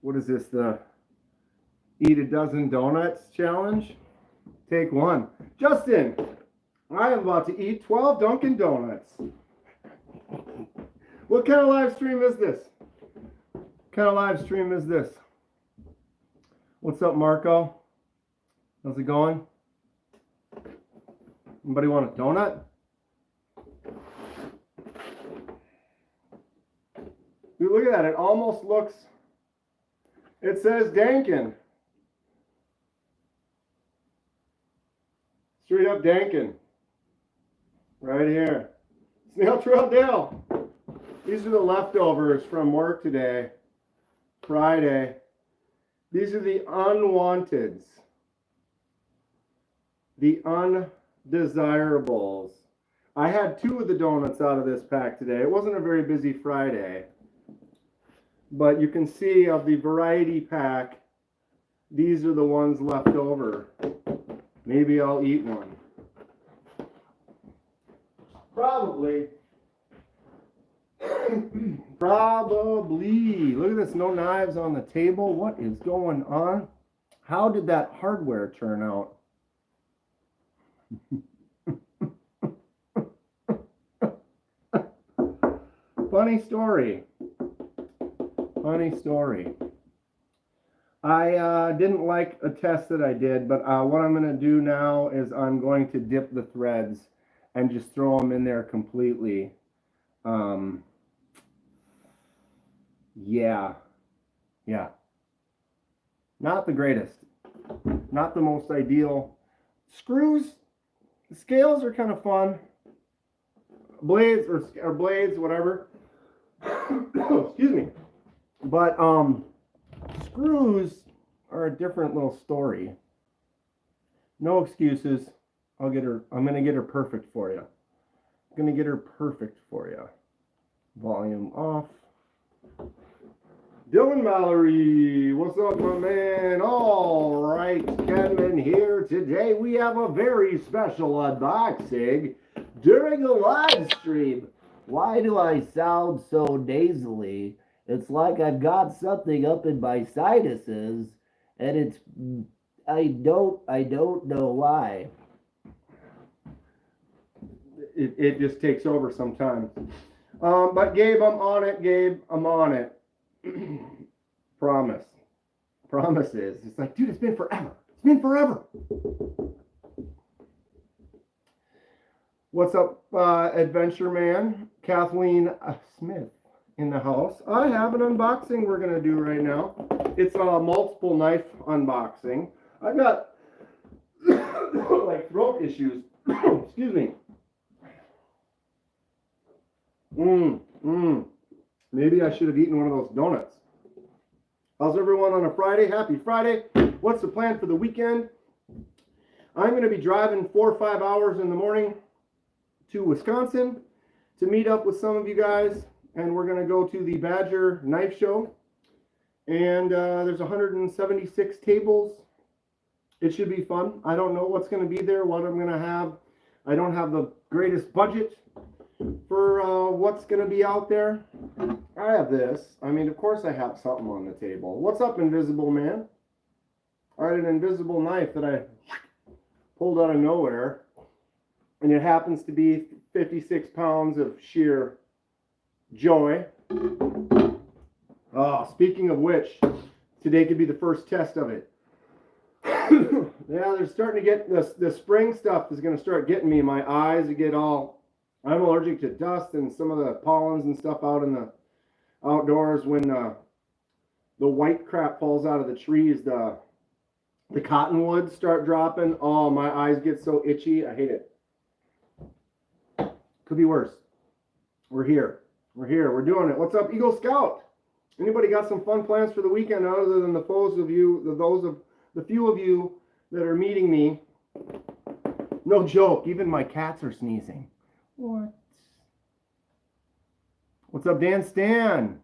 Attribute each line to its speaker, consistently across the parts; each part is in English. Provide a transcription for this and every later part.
Speaker 1: what is this, the eat a dozen donuts challenge? Take one. Justin, I am about to eat 12 Dunkin' Donuts. What kind of live stream is this? What kind of live stream is this? What's up, Marco? How's it going? Anybody want a donut? Dude, look at that. It almost looks, it says Dankin. Straight up Dankin. Right here. Snail Trail Dale. These are the leftovers from work today. Friday. These are the unwanteds. The undesirables. I had 2 of the donuts out of this pack today. It wasn't a very busy Friday. But you can see of the variety pack, these are the ones left over. Maybe I'll eat one. Probably. Probably. Look at this, no knives on the table. What is going on? How did that hardware turn out? Funny story. Funny story. I didn't like a test that I did, but what I'm going to do now is I'm going to dip the threads and just throw them in there completely. Yeah. Not the greatest. Not the most ideal. Screws, the scales are kind of fun. Blades or blades, whatever. Excuse me. But screws are a different little story. No excuses. I'm gonna get her perfect for you. I'm gonna get her perfect for you. Volume off. Dylan Mallory, what's up, my man? All right, Kenman here. Today we have a very special unboxing during a live stream. Why do I sound so nasally? It's like I've got something up in my sinuses, and it's I don't know why. It just takes over sometimes. But Gabe, I'm on it. Gabe, I'm on it. Promises. It's like, dude, it's been forever. It's been forever. What's up, Adventure Man? Kathleen Smith in the house. I have an unboxing we're gonna do right now. It's a multiple knife unboxing. I've got like throat issues. Excuse me. Maybe I should have eaten one of those donuts. How's everyone on a Friday? Happy Friday. What's the plan for the weekend? I'm going to be driving 4 or 5 hours in the morning to Wisconsin to meet up with some of you guys. And we're going to go to the Badger Knife Show. And there's 176 tables. It should be fun. I don't know what's going to be there, what I'm going to have. I don't have the greatest budget for what's going to be out there. I have this. I mean, of course I have something on the table. What's up, Invisible Man? I had an invisible knife that I pulled out of nowhere. And it happens to be 56 pounds of sheer joy. Oh, speaking of which, today could be the first test of it. Yeah, they're starting to get the spring stuff is going to start getting me. My eyes get all, I'm allergic to dust and some of the pollens and stuff out in the outdoors when the white crap falls out of the trees. The cottonwoods start dropping. Oh, my eyes get so itchy. I hate it. Could be worse. We're here. We're here. We're doing it. What's up, Eagle Scout? Anybody got some fun plans for the weekend other than the few of you that are meeting me? No joke. Even my cats are sneezing. What? What's up, Dan Stan?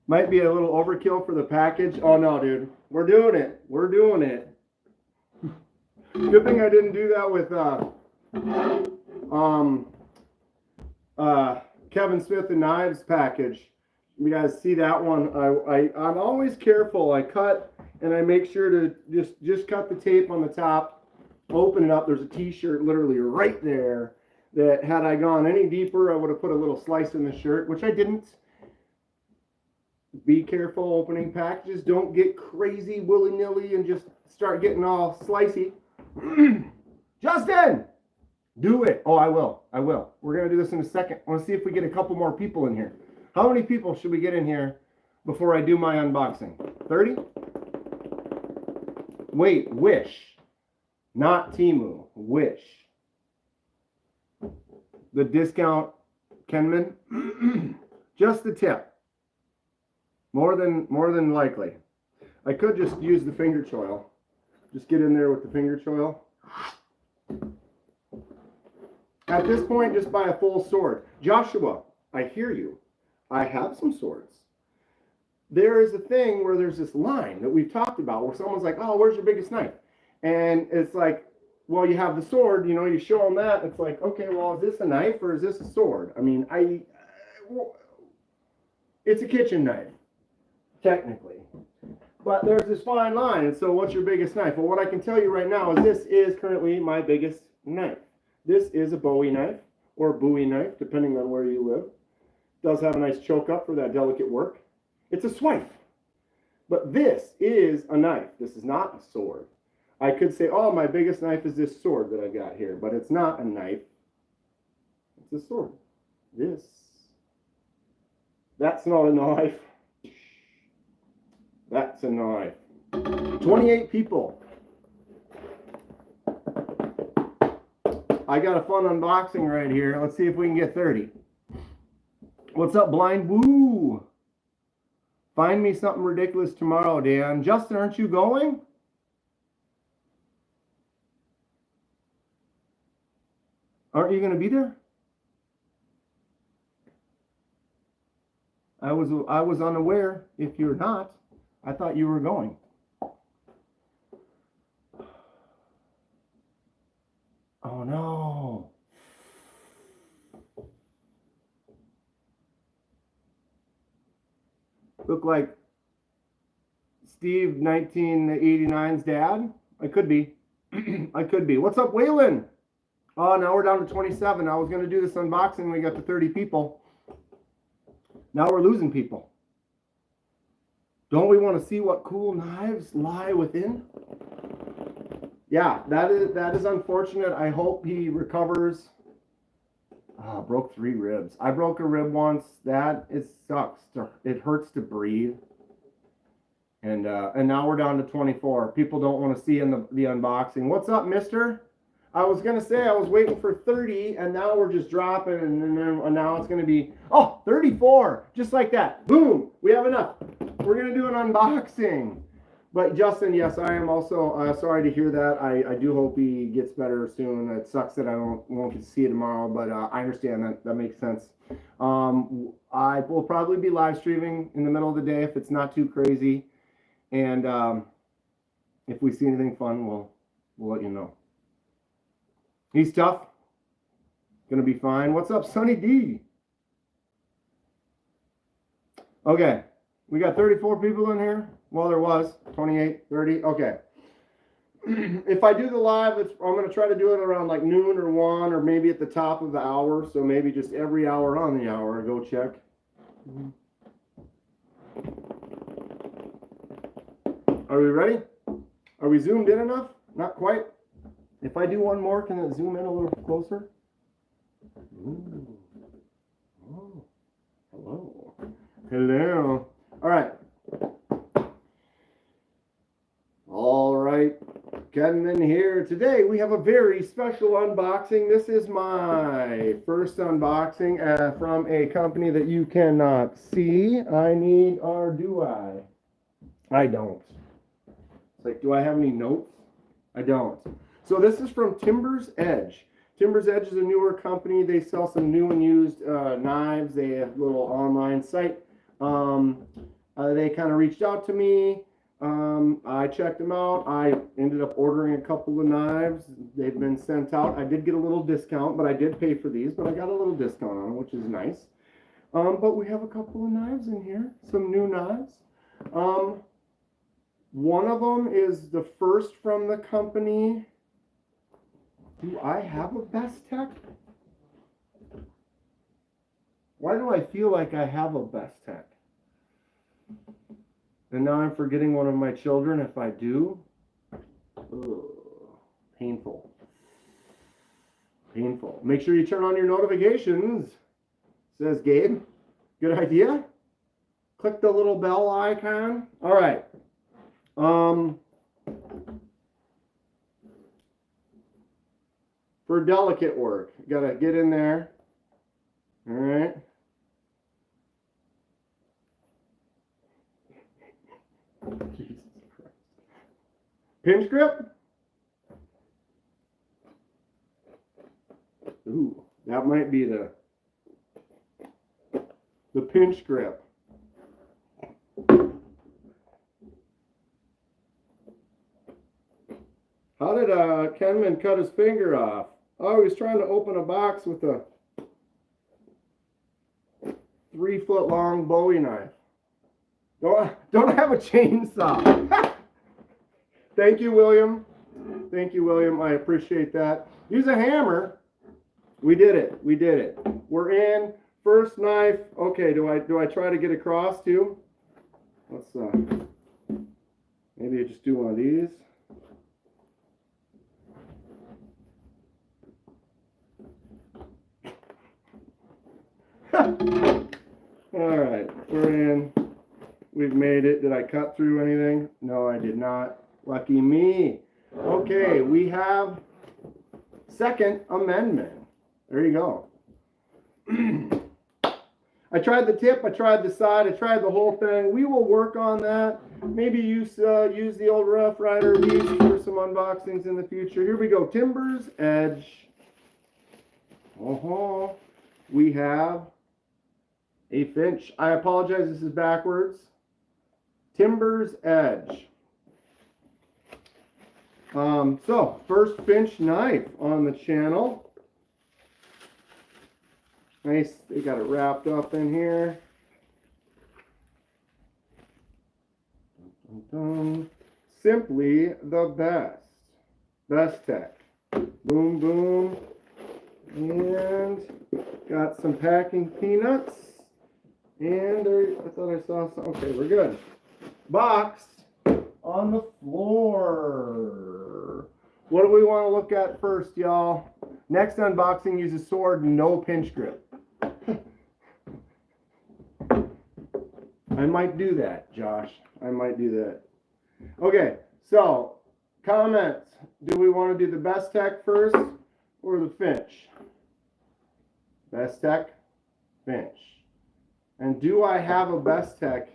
Speaker 1: Might be a little overkill for the package. Oh no, dude. We're doing it. We're doing it. Good thing I didn't do that with Kevin Smith and Knives package. You guys see that one? I'm always careful. I cut and I make sure to just cut the tape on the top, open it up. There's a t-shirt literally right there that had I gone any deeper, I would have put a little slice in the shirt, which I didn't. Be careful opening packages. Don't get crazy willy-nilly and just start getting all slicey. Justin, do it. Oh, I will. We're going to do this in a second. I want to see if we get a couple more people in here. How many people should we get in here before I do my unboxing? 30? Wait, Wish. Not Temu. Wish. The discount Kenman. Just the tip. More than likely. I could just use the finger choil. Just get in there with the finger choil. At this point, just buy a full sword. Joshua, I hear you. I have some swords. There is a thing where there's this line that we've talked about where someone's like, oh, where's your biggest knife? And it's like, well, you have the sword, you know, you show them that. It's like, okay, well, is this a knife or is this a sword? I mean, it's a kitchen knife, technically. But there's this fine line. And so what's your biggest knife? Well, what I can tell you right now is this is currently my biggest knife. This is a Bowie knife or Bowie knife, depending on where you live. Does have a nice choke up for that delicate work. It's a swipe. But this is a knife. This is not a sword. I could say, oh, my biggest knife is this sword that I got here. But it's not a knife. It's a sword. That's not a knife. That's a knife. 28 people. I got a fun unboxing right here. Let's see if we can get 30. What's up, Blind Woo? Find me something ridiculous tomorrow, Dan. Justin, aren't you going? Aren't you going to be there? I was unaware if you're not. I thought you were going. Oh no. Look like Steve 1989's dad? I could be. I could be. What's up, Waylon? Oh, now we're down to 27. I was going to do this unboxing. We got to 30 people. Now we're losing people. Don't we want to see what cool knives lie within? Yeah, that is unfortunate. I hope he recovers. Broke 3 ribs. I broke a rib once. It sucks. It hurts to breathe. And now we're down to 24. People don't want to see in the unboxing. What's up, mister? I was going to say I was waiting for 30, and now we're just dropping, and now it's going to be, 34. Just like that. Boom. We have enough. We're going to do an unboxing. But Justin, yes, I am also sorry to hear that. I do hope he gets better soon. It sucks that I won't get to see you tomorrow, but I understand that makes sense. I will probably be live streaming in the middle of the day if it's not too crazy, and if we see anything fun, we'll let you know. He's tough. Gonna be fine. What's up, Sonny D? Okay, we got 34 people in here. Well, there was 28, 30. Okay. If I do the live, I'm going to try to do it around like noon or 1 or maybe at the top of the hour. So maybe just every hour on the hour. Go check. Are we ready? Are we zoomed in enough? Not quite. If I do one more, can it zoom in a little closer? Ooh. Oh. Hello. Hello. All right. All right, Kenman here. Today we have a very special unboxing. This is my first unboxing from a company that you cannot see. I need, or do I? I don't. It's like, do I have any notes? I don't. So this is from Timber's Edge. Timber's Edge is a newer company. They sell some new and used knives. They have a little online site. They kind of reached out to me. I checked them out. I ended up ordering a couple of knives. They've been sent out. I did get a little discount, but I did pay for these, but I got a little discount on them, which is nice. But we have a couple of knives in here, some new knives. One of them is the first from the company. Do I have a Bestech? Why do I feel like I have a Bestech? And now I'm forgetting one of my children if I do. Ugh, painful. Painful. Make sure you turn on your notifications, says Gabe. Good idea. Click the little bell icon. All right. For delicate work, you gotta get in there. All right. Jesus Christ. Pinch grip. Ooh, that might be the pinch grip. How did Kenman cut his finger off? Oh, he was trying to open a box with a 3-foot long Bowie knife. Don't have a chainsaw. Thank you, William. Thank you, William. I appreciate that. Use a hammer. We did it. We did it. We're in. First knife. Okay, do I try to get across too? Let's maybe I just do one of these. All right, we're in. We've made it. Did I cut through anything? No, I did not. Lucky me. Okay, we have Second Amendment. There you go. I tried the tip, I tried the side, I tried the whole thing. We will work on that. Maybe use the old Rough Rider piece for some unboxings in the future. Here we go. Timber's Edge. We have a Finch. I apologize, this is backwards. Timber's Edge. So, first Finch knife on the channel. Nice, they got it wrapped up in here. Simply the best. Bestech. Boom, boom. And got some packing peanuts. And there, I thought I saw some. Okay, we're good. Boxed on the floor. What do we want to look at first, y'all? Next unboxing, use a sword, no pinch grip. I might do that, Josh. I might do that. Okay, so comments. Do we want to do the Bestech first or the Finch? Bestech, Finch. And do I have a Bestech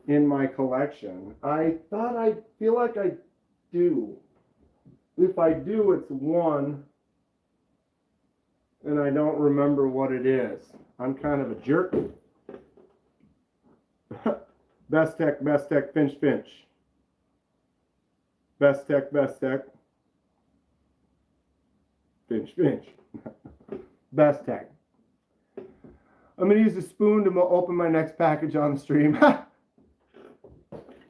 Speaker 1: in my collection? I feel like I do. If I do, it's one, and I don't remember what it is. I'm kind of a jerk. Bestech, Bestech, Finch, Finch. Bestech, Bestech. Finch, Finch. Bestech. I'm going to use a spoon to open my next package on the stream.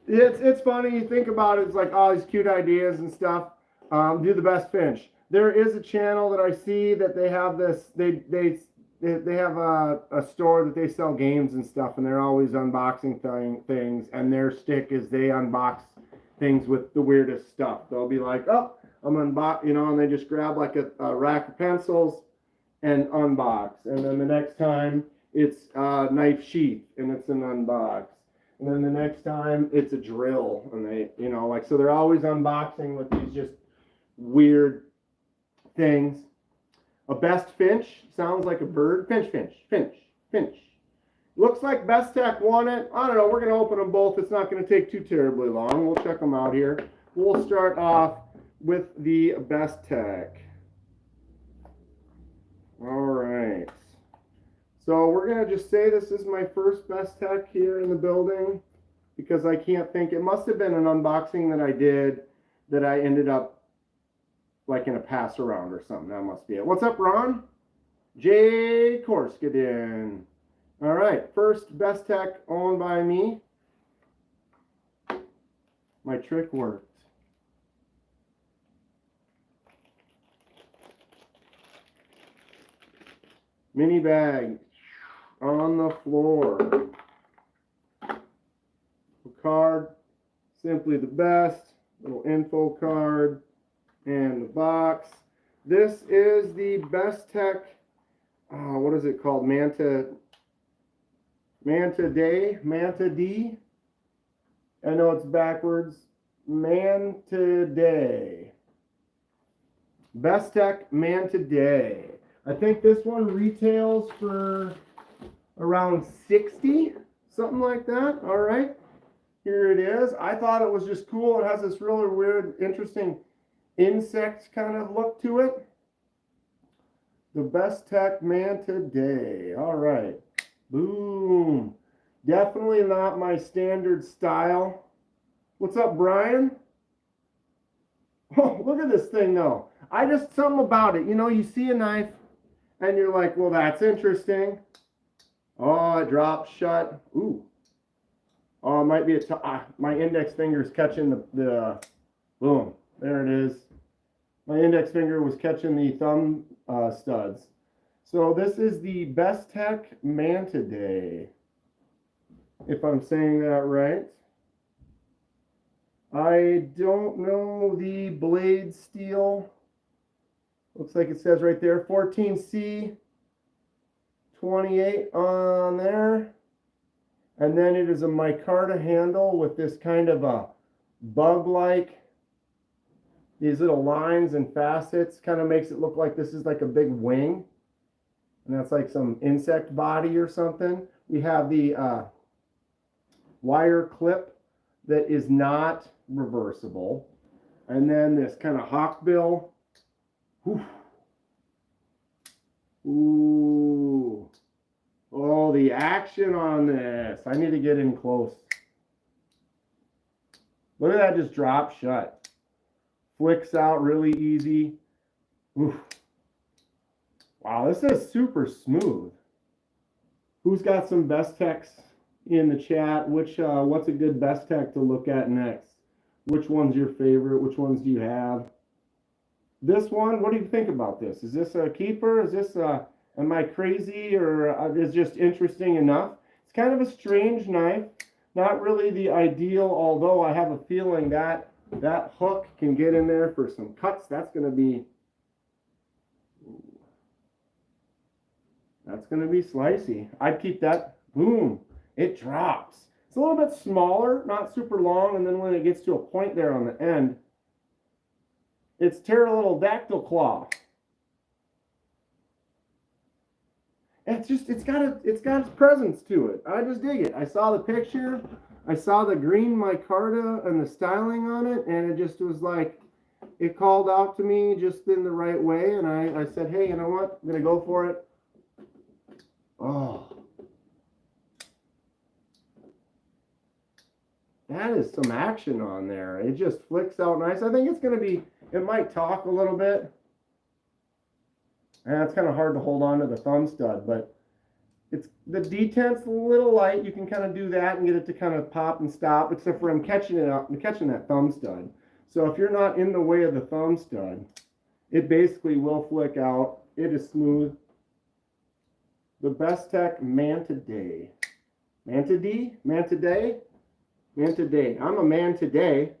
Speaker 1: It's funny, you think about it, it's like all these cute ideas and stuff. Do the best Finch. There is a channel that I see that they have this, they have a store that they sell games and stuff, and they're always unboxing things, and their stick is they unbox things with the weirdest stuff. They'll be like, oh, I'm unbox, and they just grab like a rack of pencils and unbox, and then the next time it's a knife sheath and it's an unbox, and then the next time it's a drill, and they, so they're always unboxing with these just weird things. A best Finch sounds like a bird. Finch, Finch, Finch, Finch. Looks like Bestech won it. I don't know. We're going to open them both. It's not going to take too terribly long. We'll check them out here. We'll start off with the Bestech. All right. So we're going to just say this is my first Bestech here in the building because I can't think. It must have been an unboxing that I did that I ended up like in a pass around or something. That must be it. What's up, Ron? Jay Korskadin. All right, first Bestech owned by me. My trick worked. Mini bag on the floor. Card, simply the best. Little info card and the box. This is the Bestech, what is it called? Manta D. I know it's backwards. Manta Day. Bestech Manta Day. I think this one retails for around 60, something like that. All right, here it is. I thought it was just cool. It has this really weird, interesting insect kind of look to it. The Bestech Manta Day. All right, boom. Definitely not my standard style. What's up, Brian? Oh, look at this thing though. Something about it. You know, you see a knife and you're like, well, that's interesting. Oh, it drops shut. Ooh. Oh, it might be my index finger is catching the boom. There it is. My index finger was catching the thumb studs. So this is the Bestech Manta Day, if I'm saying that right. I don't know the blade steel. Looks like it says right there 14C 28 on there. And then it is a micarta handle with this kind of a bug-like, these little lines and facets. Kind of makes it look like this is like a big wing. And that's like some insect body or something. We have the wire clip that is not reversible. And then this kind of hawkbill. Ooh. Oh, the action on this. I need to get in close. Look at that, just drop shut. Flicks out really easy. Oof. Wow, this is super smooth. Who's got some Bestechs in the chat? What's a good Bestech to look at next? Which one's your favorite? Which ones do you have? This one, what do you think about this? Is this a keeper? Is this am I crazy, or is it just interesting enough? It's kind of a strange knife. Not really the ideal, although I have a feeling that that hook can get in there for some cuts. That's going to be slicey. I'd keep that. Boom. It drops. It's a little bit smaller, not super long, and then when it gets to a point there on the end, it's pterodactyl claw. It's got its presence to it. I just dig it. I saw the picture, I saw the green micarta and the styling on it, and it just was like, it called out to me just in the right way, and I said, hey, you know what? I'm gonna go for it. Oh, that is some action on there. It just flicks out nice. I think it's gonna be. It might talk a little bit. And it's kind of hard to hold on to the thumb stud, but it's the detent's a little light. You can kind of do that and get it to kind of pop and stop, except for I'm catching that thumb stud. So if you're not in the way of the thumb stud, it basically will flick out. It is smooth. The Bestech Manta Day. Manta D? Manta Day? Manta Day. I'm a man today.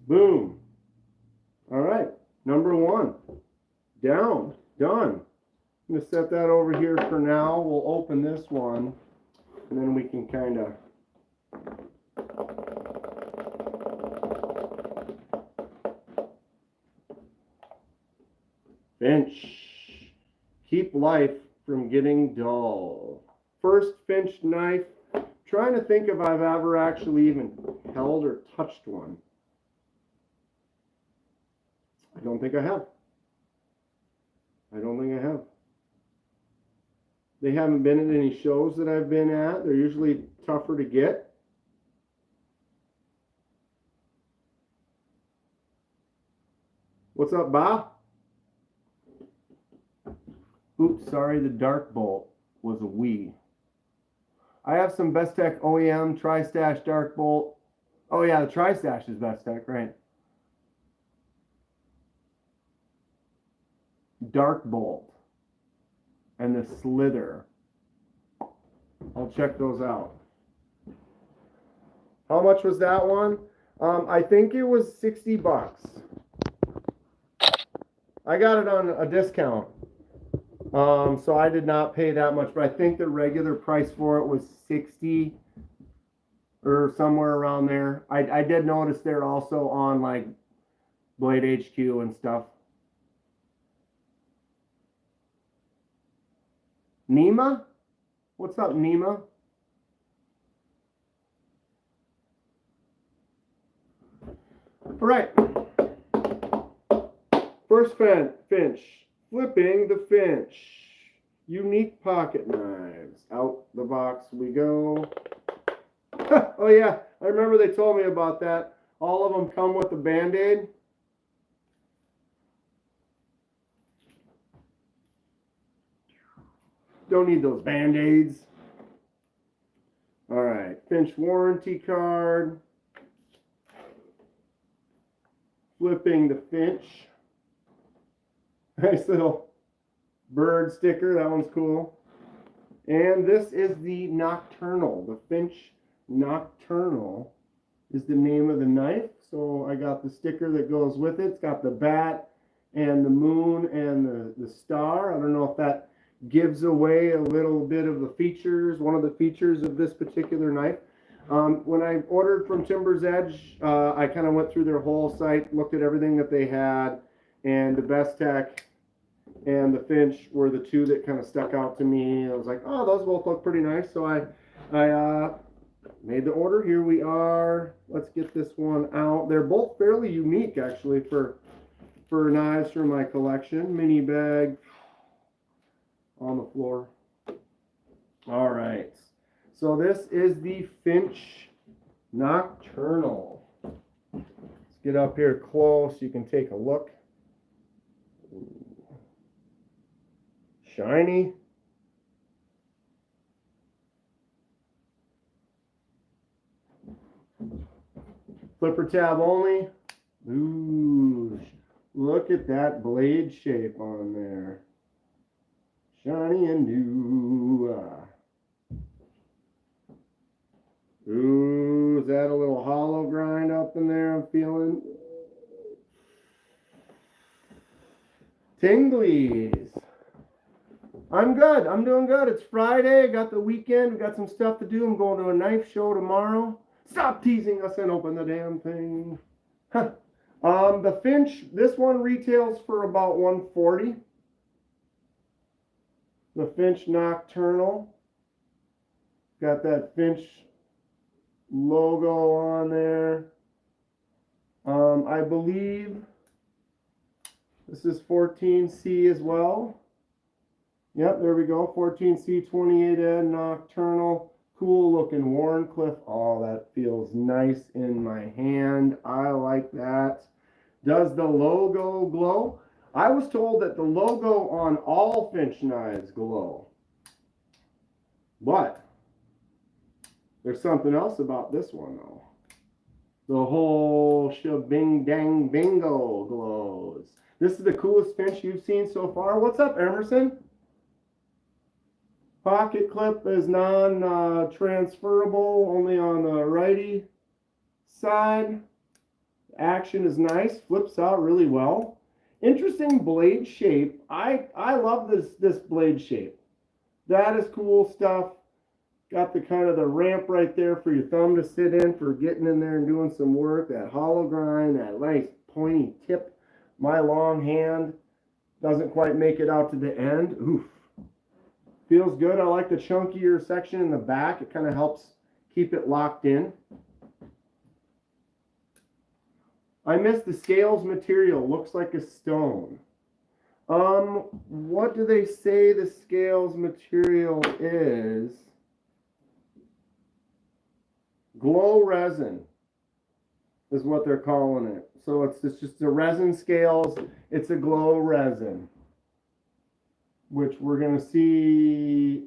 Speaker 1: Boom. All right, number one, down, done. I'm gonna set that over here for now. We'll open this one, and then we can kind of Finch. Keep life from getting dull. First Finch knife. Trying to think if I've ever actually even held or touched one. I don't think I have. I don't think I have. They haven't been at any shows that I've been at. They're usually tougher to get. What's up, Ba? Oops, sorry, the dark bolt was a we. I have some Bestech OEM Tri-Stash dark bolt. Oh yeah, the Tri-Stash is Bestech, right? Dark bolt and the slither. I'll check those out. How much was that one? I think it was 60 bucks. I got it on a discount. So I did not pay that much, but I think the regular price for it was 60 or somewhere around there. I did notice they're also on like Blade HQ and stuff. Nima? What's up, Nima? All right. First Finch. Flipping the Finch. Unique pocket knives. Out the box we go. Oh yeah, I remember they told me about that. All of them come with a Band-Aid. Don't need those Band-Aids. All right, Finch warranty card. Flipping the Finch. Nice little bird sticker. That one's cool. And this is the Nocturnal. The Finch Nocturnal is the name of the knife. So I got the sticker that goes with it. It's got the bat and the moon and the star. I don't know if that gives away a little bit of the features, one of the features of this particular knife. When I ordered from Timber's Edge, I kind of went through their whole site, looked at everything that they had, and the Bestech and the Finch were the two that kind of stuck out to me. I was like, oh, those both look pretty nice. So I made the order. Here we are. Let's get this one out. They're both fairly unique, actually, for knives from my collection. Mini bag on the floor. All right. So this is the Finch Nocturnal. Let's get up here close. You can take a look. Shiny. Flipper tab only. Ooh, look at that blade shape on there. Shiny and new. Ooh, is that a little hollow grind up in there I'm feeling? Tinglies. I'm good. I'm doing good. It's Friday. I got the weekend. We got some stuff to do. I'm going to a knife show tomorrow. Stop teasing us and open the damn thing. Huh. The Finch, this one retails for about $140. The Finch Nocturnal. Got that Finch logo on there. I believe this is 14C as well. Yep, there we go. 14C 28N Nocturnal. Cool looking Warncliffe. Oh, that feels nice in my hand. I like that. Does the logo glow? I was told that the logo on all Finch knives glow. But there's something else about this one, though. The whole shebang dang bingo glows. This is the coolest Finch you've seen so far. What's up, Emerson? Pocket clip is non-transferable, only on the righty side. Action is nice, flips out really well. Interesting blade shape. I love this blade shape. That is cool stuff. Got the kind of the ramp right there for your thumb to sit in for getting in there and doing some work. That hollow grind, that nice pointy tip. My long hand doesn't quite make it out to the end. Oof. Feels good. I like the chunkier section in the back. It kind of helps keep it locked in. I missed the scales material. Looks like a stone. What do they say the scales material is? Glow resin is what they're calling it. So it's just the resin scales. It's a glow resin. which we're going to see.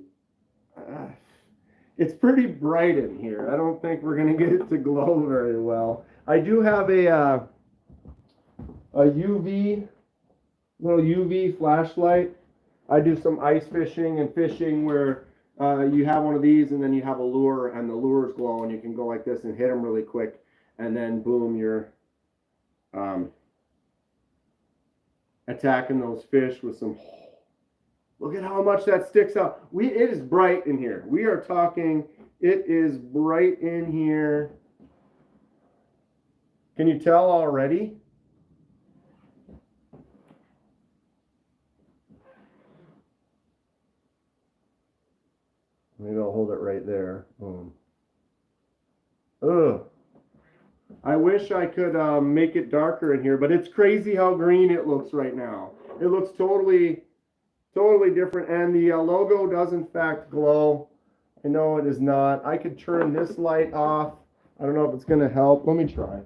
Speaker 1: It's pretty bright in here. I don't think we're going to get it to glow very well. I do have a UV, little UV flashlight. I do some ice fishing and fishing where you have one of these and then you have a lure and the lures glow and you can go like this and hit them really quick and then boom, you're attacking those fish with some. Look at how much that sticks out. It is bright in here. We are talking, it is bright in here. Can you tell already? Maybe I'll hold it right there. Ugh. I wish I could make it darker in here, but it's crazy how green it looks right now. It looks totally different, and the logo does in fact glow. I know it is not. I could turn this light off. I don't know if it's going to help. Let me try.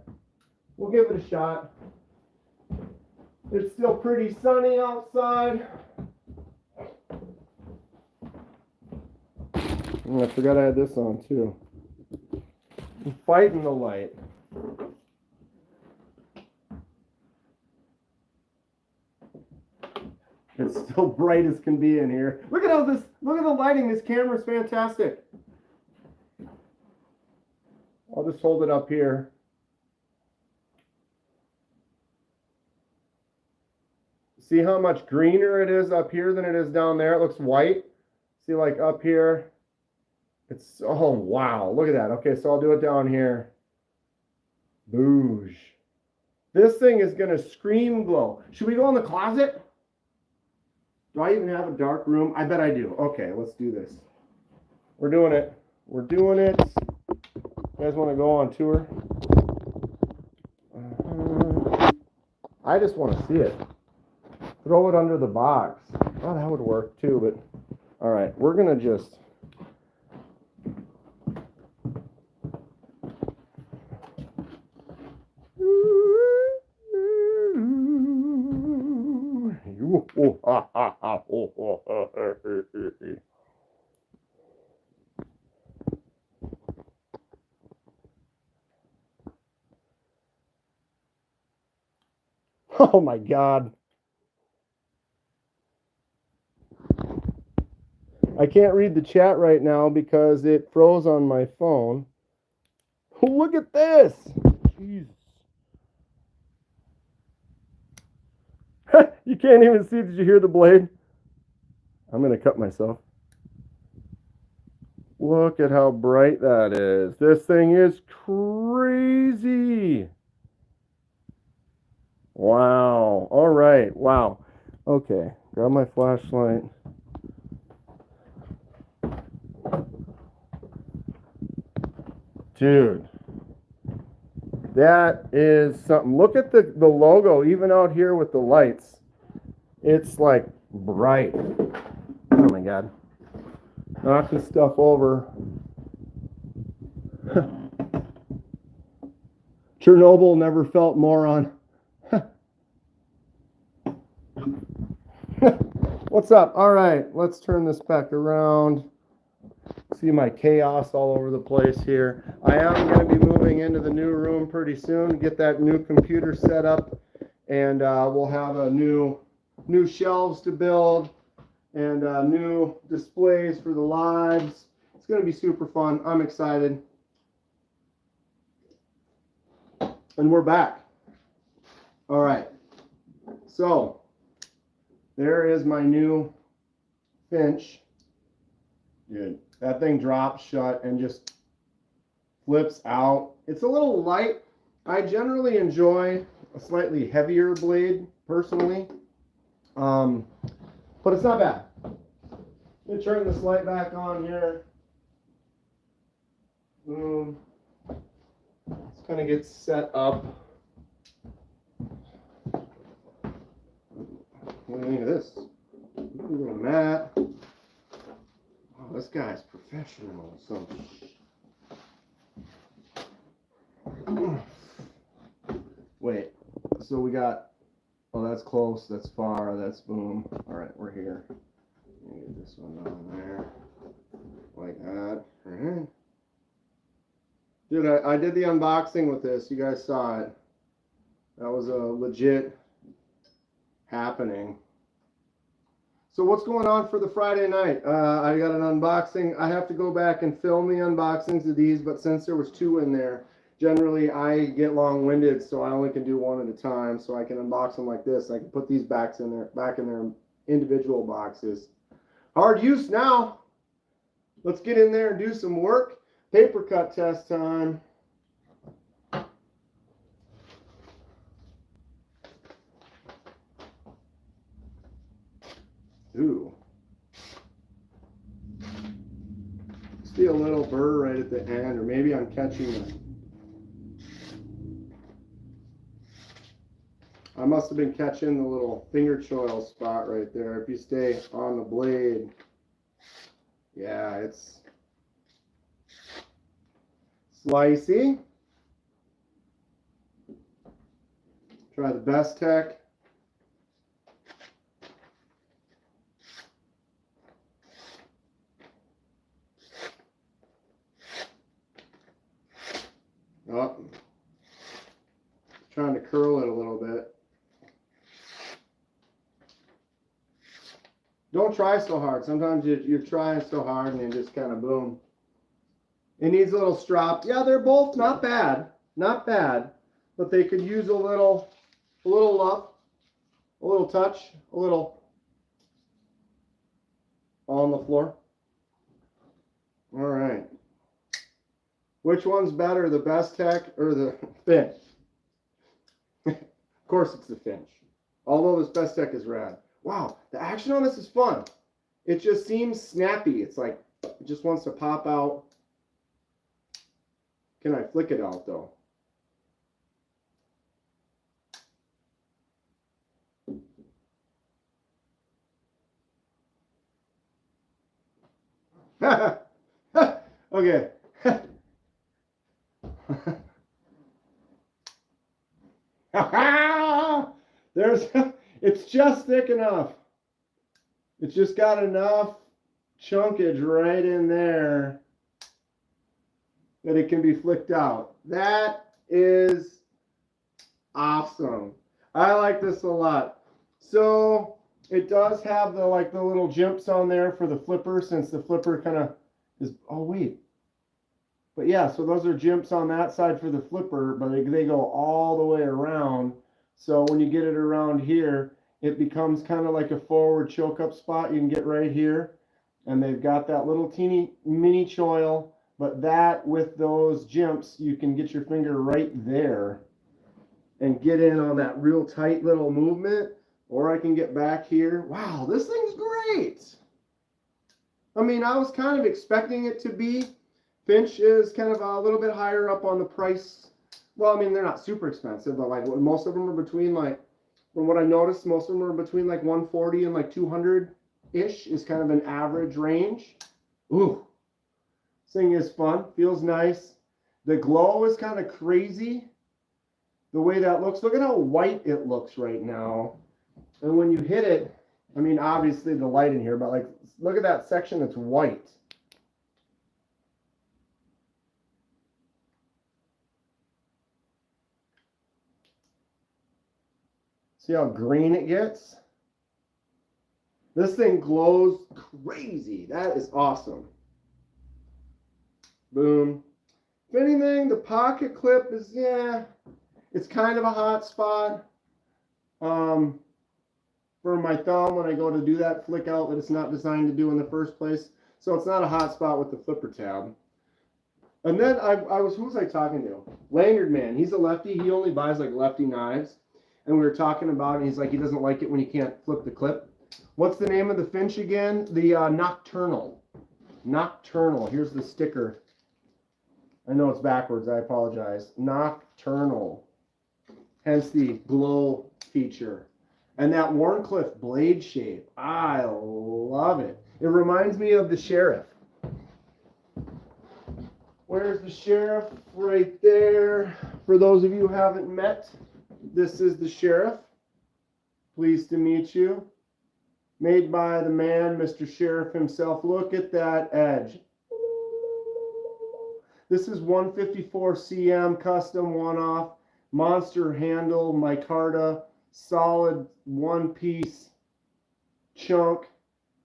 Speaker 1: We'll give it a shot. It's still pretty sunny outside. Oh, I forgot I had this on too. I'm fighting the light. It's still bright as can be in here. Look at the lighting. This camera's fantastic. I'll just hold it up here. See how much greener it is up here than it is down there? It looks white. See, like up here, it's, oh wow, look at that. Okay, so I'll do it down here. Boosh. This thing is gonna scream glow. Should we go in the closet? Do I even have a dark room? I bet I do. Okay, let's do this. We're doing it. We're doing it. You guys want to go on tour? I just want to see it. Throw it under the box. Oh, that would work too, but all right, we're going to just. Oh my God. I can't read the chat right now because it froze on my phone. Look at this. Jesus. You can't even see. Did you hear the blade? I'm going to cut myself. Look at how bright that is. This thing is crazy. Wow. All right. Wow. Okay. Grab my flashlight. Dude. That is something. Look at the logo, even out here with the lights. It's like bright. Oh my God. Knocking stuff over. Chernobyl never felt more on. What's up? All right, let's turn this back around. See my chaos all over the place here. I am going to be moving into the new room pretty soon, get that new computer set up, and we'll have a new shelves to build and new displays for the lives. It's going to be super fun. I'm excited. And we're back. All right. So there is my new Finch. Dude, that thing drops shut and just flips out. It's a little light. I generally enjoy a slightly heavier blade personally. But it's not bad. Let me turn this light back on here. Boom. It's going to get set up. What do you think of this? Ooh, little mat. Oh, this guy's professional. So. Wait. So we got. Oh, that's close. That's far. That's boom. All right, we're here. Get this one on there. Like that. Alright. Dude, I did the unboxing with this. You guys saw it. That was a legit happening. So what's going on for the Friday night? I got an unboxing. I have to go back and film the unboxings of these, but since there was 2 in there, generally I get long-winded, so I only can do one at a time. So I can unbox them like this. I can put these back in their individual boxes. Hard use now. Let's get in there and do some work. Paper cut test time. Ooh. See a little burr right at the end, or maybe I'm catching it. I must have been catching the little finger choil spot right there. If you stay on the blade, yeah, it's slicey. Try the Bestech. Oh, trying to curl it a little bit. Don't try so hard. Sometimes you're trying so hard and you just kind of boom. It needs a little strop. Yeah, they're both not bad. Not bad. But they could use a little love, a little touch, a little on the floor. All right. Which one's better, the Bestech or the Finch? Of course it's the Finch. Although this Bestech is rad. Wow, the action on this is fun. It just seems snappy. It's like it just wants to pop out. Can I flick it out though? Okay. It's just thick enough. It's just got enough chunkage right in there that it can be flicked out. That is awesome. I like this a lot. So it does have the little jimps on there for the flipper, since the flipper kind of is, oh wait. But yeah, so those are jimps on that side for the flipper, but they go all the way around. So when you get it around here, it becomes kind of like a forward choke up spot you can get right here. And they've got that little teeny mini choil, but that with those jimps, you can get your finger right there and get in on that real tight little movement. Or I can get back here. Wow, this thing's great. I mean, I was kind of expecting it to be. Finch is kind of a little bit higher up on the price. Well, I mean, they're not super expensive, but like most of them are between, like, from what I noticed, most of them are between like 140 and like 200-ish is kind of an average range. Ooh, this thing is fun. Feels nice. The glow is kind of crazy. The way that looks. Look at how white it looks right now. And when you hit it, I mean, obviously the light in here, but like, look at that section that's white. See how green it gets? This thing glows crazy. That is awesome. Boom. If anything, the pocket clip is, yeah, it's kind of a hot spot for my thumb when I go to do that flick out that it's not designed to do in the first place. So it's not a hot spot with the flipper tab. And then who was I talking to? Lanyard Man. He's a lefty. He only buys like lefty knives. And we were talking about it, and he's like, he doesn't like it when you can't flip the clip. What's the name of the Finch again? The Nocturnal. Nocturnal. Here's the sticker. I know it's backwards. I apologize. Nocturnal. Hence the glow feature. And that Warncliffe blade shape. I love it. It reminds me of the Sheriff. Where's the Sheriff? Right there. For those of you who haven't met, this is the Sheriff. Pleased to meet you. Made by the man, Mr. Sheriff himself. Look at that edge. This is 154 cm custom one-off. Monster handle, micarta, solid one-piece chunk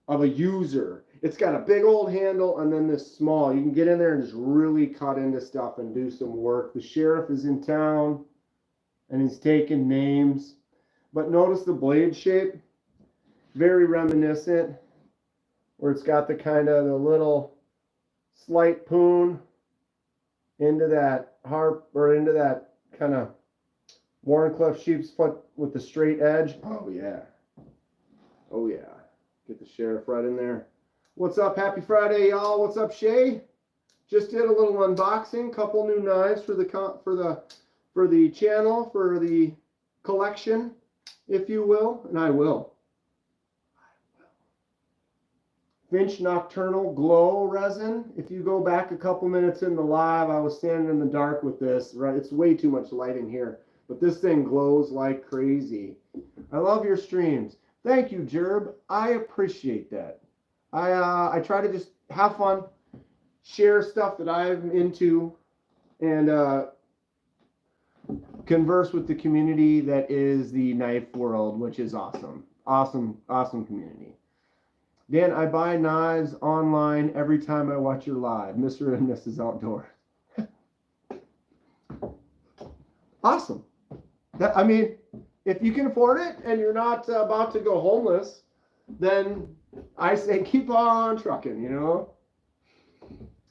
Speaker 1: of a user. It's got a big old handle and then this small. You can get in there and just really cut into stuff and do some work. The sheriff is in town and he's taking names. But notice the blade shape. Very reminiscent. Where it's got the kind of the little slight poon into that harp or into that kind of Warncliffe sheep's foot with the straight edge. Oh yeah. Oh yeah. Get the sheriff right in there. What's up? Happy Friday, y'all. What's up, Shay? Just did a little unboxing, couple new knives for the channel, for the collection, if you will, and I will. Finch Nocturnal glow resin. If you go back a couple minutes in the live, I was standing in the dark with this. Right, it's way too much light in here, but this thing glows like crazy. I love your streams. Thank you, Jerb. I appreciate that. I try to just have fun, share stuff that I'm into, and converse with the community that is the knife world, which is awesome. Awesome community. Dan, I buy knives online every time I watch your live. Mr. and Mrs. Outdoor. Awesome. I mean, if you can afford it and you're not about to go homeless, then I say keep on trucking, you know.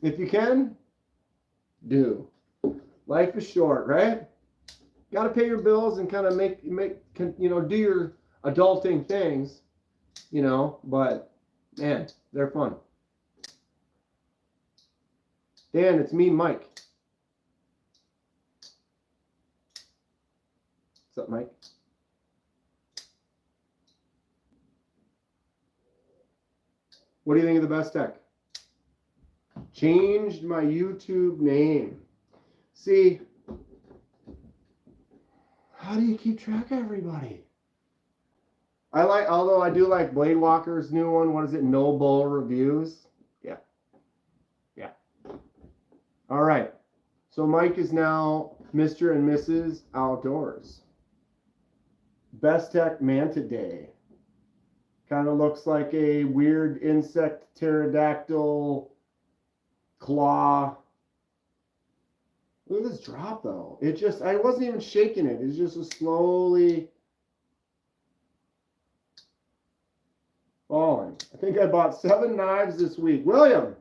Speaker 1: If you can, do. Life is short, right? Got to pay your bills and kind of make you know, do your adulting things, you know, but man, they're fun. Dan, it's me, Mike. What's up, Mike? What do you think of the Bestech? Changed my YouTube name. See, how do you keep track of everybody? Although I do like Blade Walker's new one. What is it? No Bull Reviews. Yeah. Yeah. All right. So Mike is now Mr. and Mrs. Outdoors. Bestech Mantis. Kind of looks like a weird insect pterodactyl claw. Look at this drop though. I wasn't even shaking it. It just was slowly falling. I think I bought 7 knives this week. William.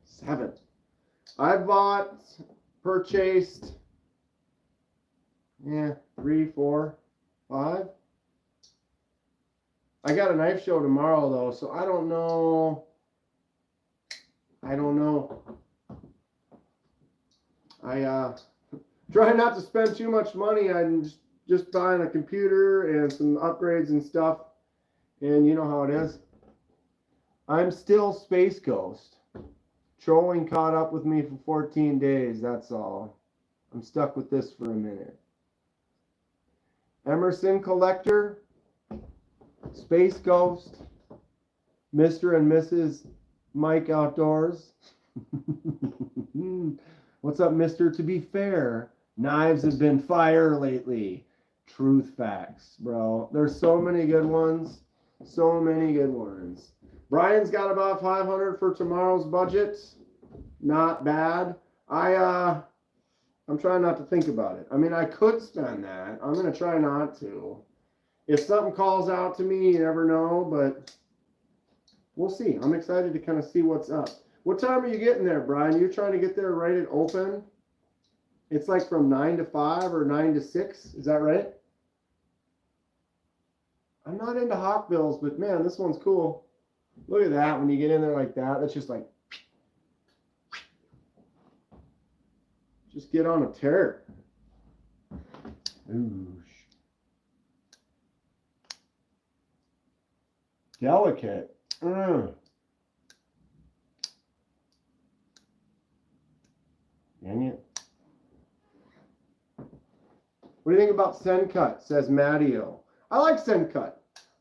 Speaker 1: 7. I purchased, 3, 4, 5. I got a knife show tomorrow though, so I don't know. I try not to spend too much money. I'm just buying a computer and some upgrades and stuff. And you know how it is. I'm still Space Ghost. Trolling caught up with me for 14 days, that's all. I'm stuck with this for a minute. Emerson Collector, Space Ghost, Mr. and Mrs. Mike Outdoors. What's up, Mr.? To be fair, knives have been fire lately. Truth facts, bro. There's so many good ones. So many good ones. Brian's got about 500 for tomorrow's budget. Not bad. I'm trying not to think about it. I mean, I could spend that. I'm going to try not to. If something calls out to me, you never know, but we'll see. I'm excited to kind of see what's up. What time are you getting there, Brian? You're trying to get there right at open? It's like from 9 to 5 or 9 to 6. Is that right? I'm not into Hawkbills, but man, this one's cool. Look at that. When you get in there like that, that's just like, just get on a tear. Ooh. Delicate. Dang it. What do you think about Send Cut? Says Mattio. I like Send Cut.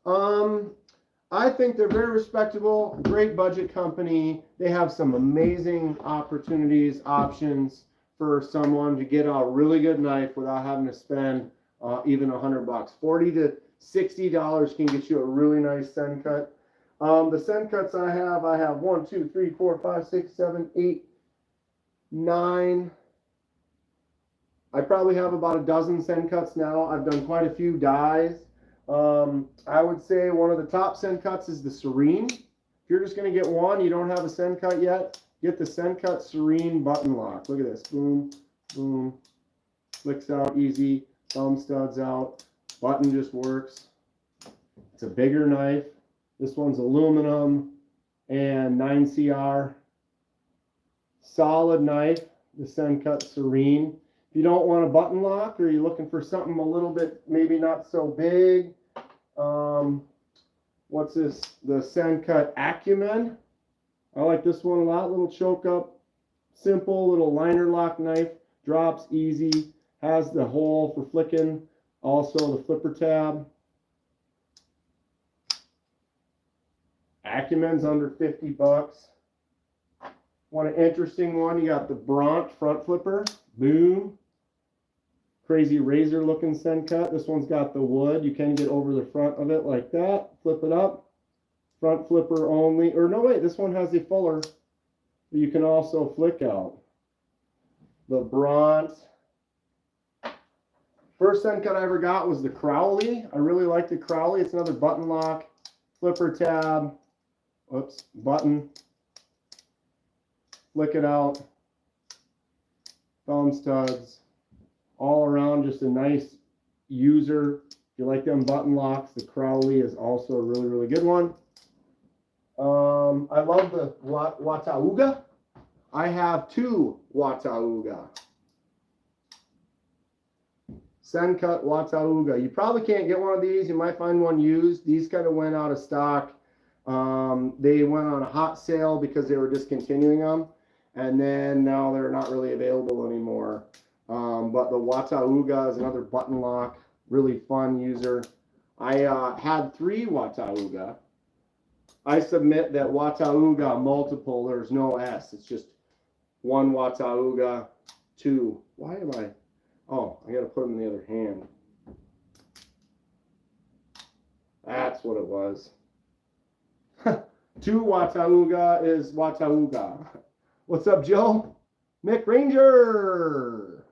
Speaker 1: I think they're very respectable, great budget company. They have some amazing opportunities, options for someone to get a really good knife without having to spend even $100. $40 to $60 can get you a really nice send cut. The send cuts I have 1, 2, 3, 4, 5, 6, 7, 8, 9. I probably have about a dozen send cuts now. I've done quite a few dies. I would say one of the top send cuts is the Serene. If you're just going to get one, you don't have a send cut yet, get the send cut Serene button lock. Look at this. Boom, boom. Flicks out easy. Thumb studs out. Button just works. It's a bigger knife. This one's aluminum and 9CR. Solid knife, the send cut Serene. If you don't want a button lock or you're looking for something a little bit maybe not so big, what's this? The send cut Acumen. I like this one a lot. Little choke up, simple little liner lock knife. Drops easy. Has the hole for flicking. Also the flipper tab. Acumen's under $50. Want an interesting one? You got the Bront front flipper. Boom. Crazy razor looking send cut. This one's got the wood. You can get over the front of it like that. Flip it up. Front flipper only. Or no, wait, this one has a fuller. You can also flick out. The Bront. First send cut I ever got was the Crowley. I really like the Crowley. It's another button lock. Flipper tab. Oops. Button. Flick it out. Thumb studs. All around just a nice user. If you like them button locks, the Crowley is also a really, really good one. I love the Watauga. I have 2 Watauga. Send cut Watauga. You probably can't get one of these. You might find one used. These kind of went out of stock. They went on a hot sale because they were discontinuing them. And then now they're not really available anymore. But the Watauga is another button lock. Really fun user. I had 3 Watauga. I submit that Watauga multiple, there's no S. It's just 1 Watauga, 2. Why am I? Oh, I got to put them in the other hand. That's what it was. 2 Watauga is Watauga. What's up, Joe? Mick Ranger.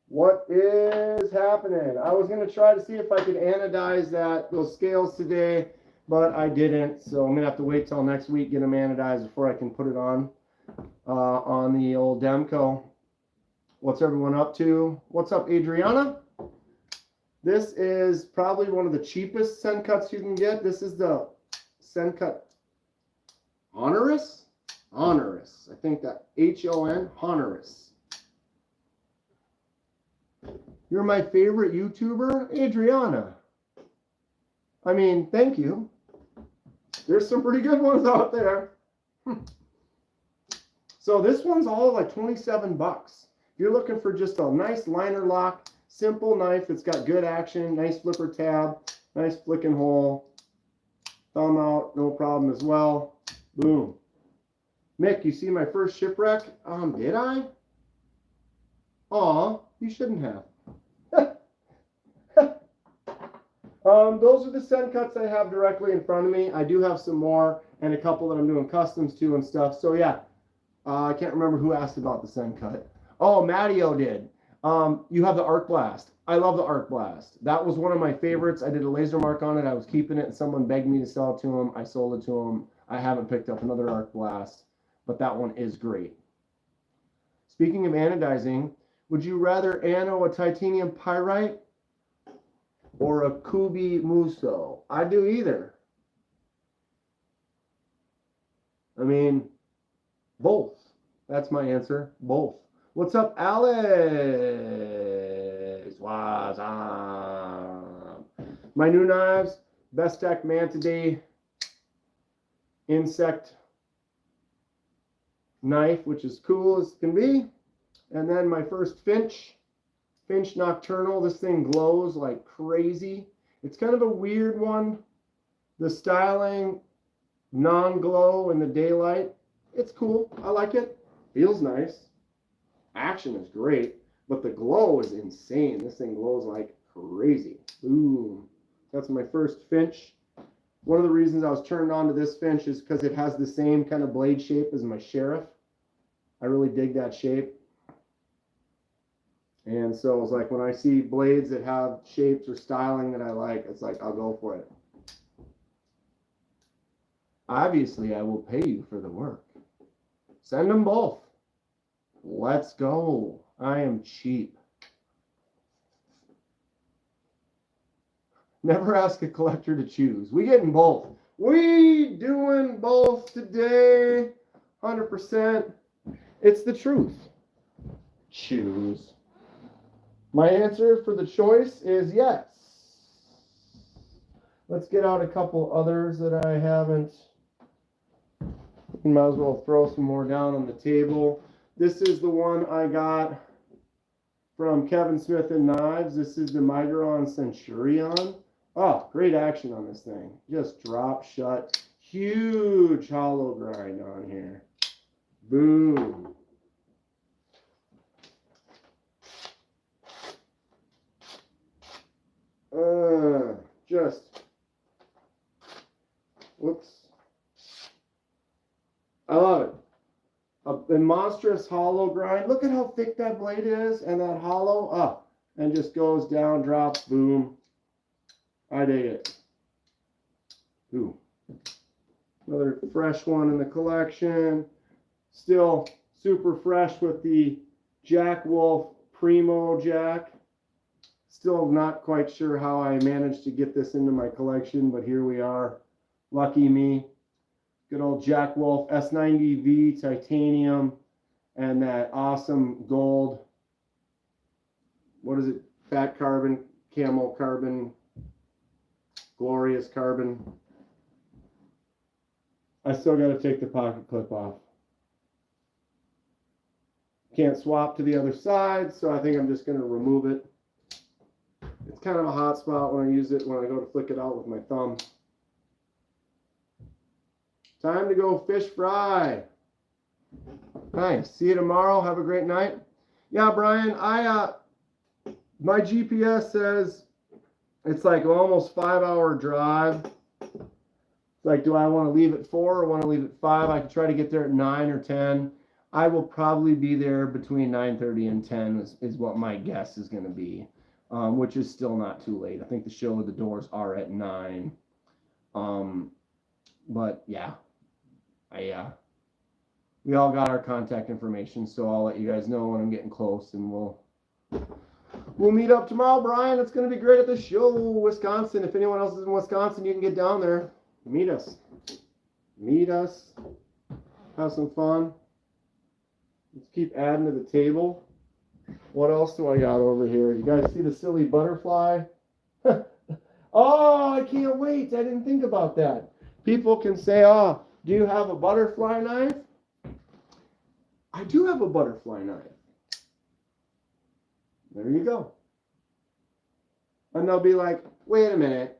Speaker 1: What is happening? I was going to try to see if I could anodize those scales today, but I didn't. So I'm going to have to wait till next week, get them anodized before I can put it on the old Demco. What's everyone up to? What's up, Adriana? This is probably one of the cheapest send cuts you can get. This is the send cut Honoris? Honoris. I think that H-O-N, Honoris. You're my favorite YouTuber, Adriana. I mean, thank you. There's some pretty good ones out there. So this one's all like 27 bucks. If you're looking for just a nice liner lock, simple knife that's got good action, nice flipper tab, nice flicking hole, thumb out, no problem as well. Boom. Mick, you see my first shipwreck? Did I? Aw, you shouldn't have. Those are the send cuts I have directly in front of me. I do have some more and a couple that I'm doing customs to and stuff. So yeah, I can't remember who asked about the send cut. Oh, Matteo did. You have the Arc Blast. I love the Arc Blast. That was one of my favorites. I did a laser mark on it. I was keeping it and someone begged me to sell it to him. I sold it to him. I haven't picked up another Arc Blast, but that one is great. Speaking of anodizing, would you rather ano a titanium pyrite or a Kubi Muso? I do either. I mean, both. That's my answer. Both. What's up, Alex? What's up? My new knives, Bestech Mantis insect knife, which is cool as can be. And then my first Finch Nocturnal. This thing glows like crazy. It's kind of a weird one. The styling, non-glow in the daylight, it's cool. I like it. Feels nice. Action is great, but the glow is insane. This thing glows like crazy. Boom. That's my first Finch. One of the reasons I was turned on to this Finch is because it has the same kind of blade shape as my Sheriff. I really dig that shape. And so it's like when I see blades that have shapes or styling that I like, it's like I'll go for it. Obviously, I will pay you for the work. Send them both. Let's go. I am cheap. Never ask a collector to choose. We getting both. We doing both today. 100%. It's the truth. Choose. My answer for the choice is yes. Let's get out a couple others that I haven't. Might as well throw some more down on the table. This is the one I got from Kevin Smith and Knives. This is the Migron Centurion. Oh, great action on this thing. Just drop shut. Huge hollow grind on here. Boom. Whoops. I love it. A monstrous hollow grind. Look at how thick that blade is, and that hollow up, and just goes down, drops, boom. I dig it. Ooh. Another fresh one in the collection. Still super fresh with the Jack Wolf Primo Jack. Still not quite sure how I managed to get this into my collection, but here we are. Lucky me. Good old Jack Wolf S90V titanium and that awesome gold. What is it? Fat carbon, camel carbon, glorious carbon. I still got to take the pocket clip off. Can't swap to the other side, so I think I'm just going to remove it. It's kind of a hot spot when I use it, when I go to flick it out with my thumb. Time to go fish fry. Nice. See you tomorrow. Have a great night. Yeah, Brian, my GPS says it's like almost 5-hour drive. Like, do I want to leave at 4 or want to leave at 5? I could try to get there at 9 or 10. I will probably be there between 9:30 and 10 is what my guess is going to be, which is still not too late. I think the show of the doors are at 9. But yeah, we all got our contact information, so I'll let you guys know when I'm getting close, and we'll meet up tomorrow, Brian. It's going to be great at the show, Wisconsin. If anyone else is in Wisconsin, you can get down there. Meet us. Have some fun. Let's keep adding to the table. What else do I got over here? You guys see the silly butterfly? Oh, I can't wait. I didn't think about that. People can say, oh, do you have a butterfly knife? I do have a butterfly knife. There you go. And they'll be like, wait a minute.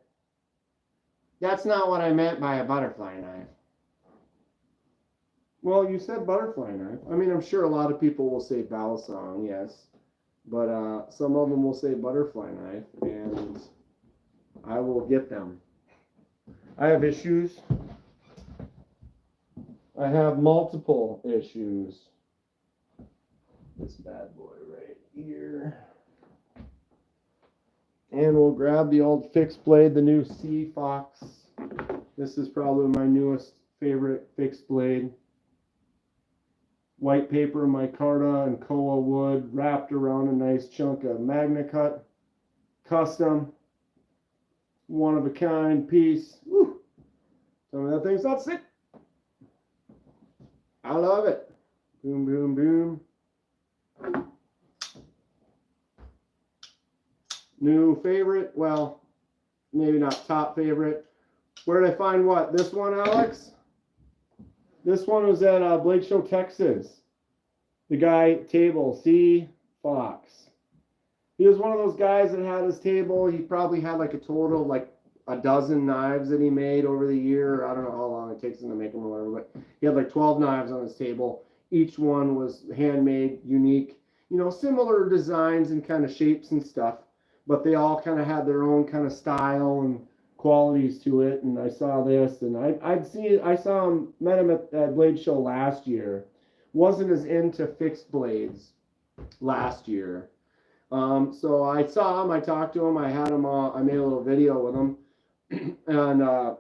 Speaker 1: That's not what I meant by a butterfly knife. Well, you said butterfly knife. I mean, I'm sure a lot of people will say balisong, yes. But some of them will say butterfly knife, and I will get them. I have issues. I have multiple issues. This bad boy right here. And we'll grab the old fixed blade, the new Sea Fox. This is probably my newest favorite fixed blade. White paper micarta and koa wood wrapped around a nice chunk of Magna Cut. Custom. One of a kind piece. Woo. Some of that thing's not sick. I love it. Boom, boom, boom. New favorite. Well, maybe not top favorite. Where did I find what? This one, Alex? This one was at Blade Show, Texas. The guy, table, Sea Fox. He was one of those guys that had his table. He probably had like a total of like a dozen knives that he made over the year. I don't know how long it takes him to make them or whatever, but he had like 12 knives on his table. Each one was handmade, unique, you know, similar designs and kind of shapes and stuff, but they all kind of had their own kind of style and qualities to it. And I saw this, and I saw him, met him at that blade show last year. Wasn't as into fixed blades last year. So I saw him, I talked to him, I had him, I made a little video with him, and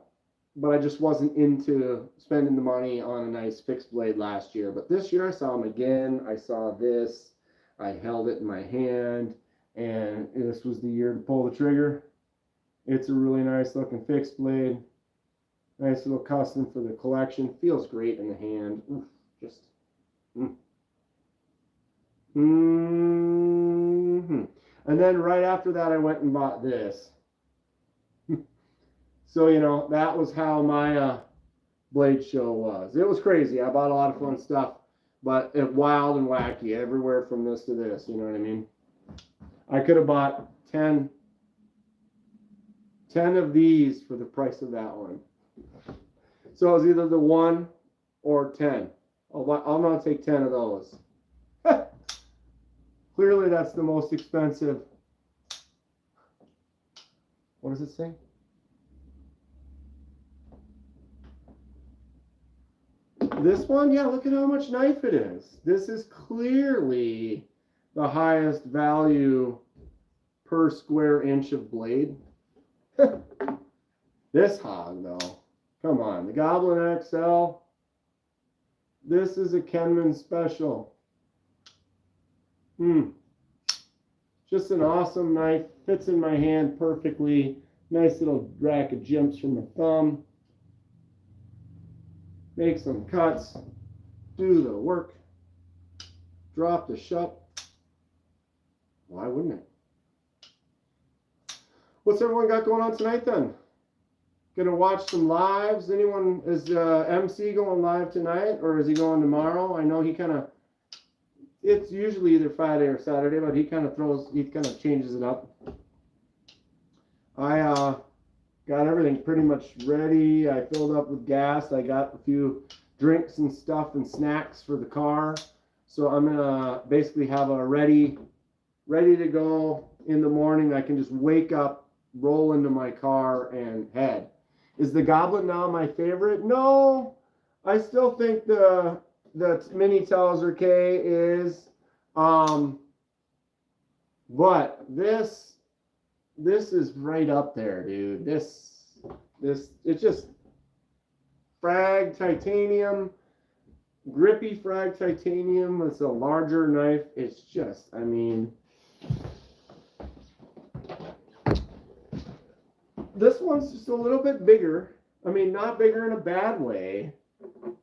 Speaker 1: but I just wasn't into spending the money on a nice fixed blade last year. But this year I saw him again. I saw this, I held it in my hand, and this was the year to pull the trigger. It's a really nice looking fixed blade, nice little custom for the collection. Feels great in the hand. Oof, just And then right after that I went and bought this. So, you know, that was how my blade show was. It was crazy. I bought a lot of fun stuff, but it wild and wacky everywhere from this to this, you know what I mean? I could have bought 10 of these for the price of that one. So it was either the 1 or 10. I'm going to take 10 of those. Clearly that's the most expensive. What does it say? This one, yeah, look at how much knife it is. This is clearly the highest value per square inch of blade. This hog, though, come on, the Goblin XL. This is a Kenman special. Just an awesome knife. Fits in my hand perfectly. Nice little rack of jumps from the thumb. Make some cuts. Do the work. Drop the shut. Why wouldn't it? What's everyone got going on tonight then? Gonna watch some lives? Anyone, is MC going live tonight, or is he going tomorrow? I know he kind of, it's usually either Friday or Saturday, but he kind of changes it up. I got everything pretty much ready. I filled up with gas. I got a few drinks and stuff and snacks for the car. So I'm gonna basically have a ready to go in the morning. I can just wake up, roll into my car, and head. Is the Goblin now my favorite? No, I still think the Mini Towser K is, but this is right up there, dude. This it's just frag titanium, grippy frag titanium. It's a larger knife. It's just, I mean, this one's just a little bit bigger. I mean, not bigger in a bad way,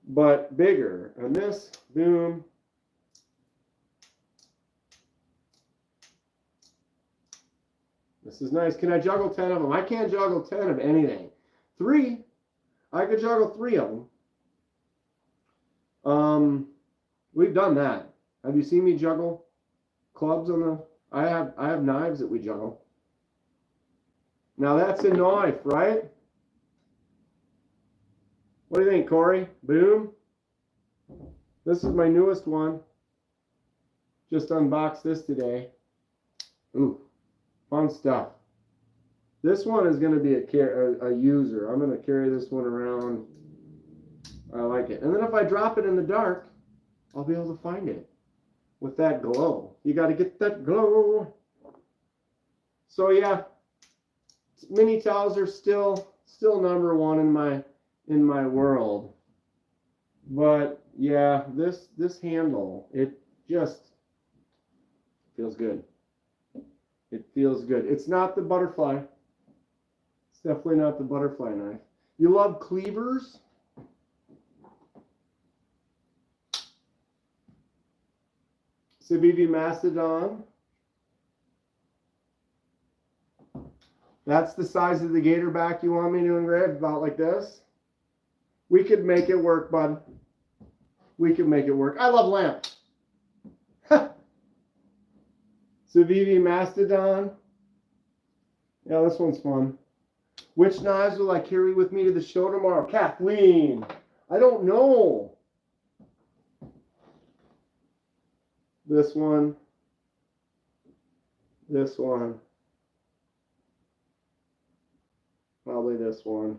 Speaker 1: but bigger. And this, boom. This is nice. Can I juggle 10 of them? I can't juggle 10 of anything. 3, I could juggle 3 of them. We've done that. Have you seen me juggle clubs on the? I have knives that we juggle. Now that's a knife, right? What do you think, Corey? Boom. This is my newest one. Just unboxed this today. Ooh, fun stuff. This one is going to be a user. I'm going to carry this one around. I like it. And then if I drop it in the dark, I'll be able to find it with that glow. You got to get that glow. So yeah, Mini Towser still number one in my world. But yeah, this handle, it just feels good. It feels good. It's not the butterfly. It's definitely not the butterfly knife. You love cleavers? Civivi Mastodon. That's the size of the gator back you want me to engrave, about like this. We could make it work, bud. We could make it work. I love lamps. Civivi Mastodon. Yeah, this one's fun. Which knives will I carry with me to the show tomorrow? Kathleen, I don't know. This one. This one. Probably this one.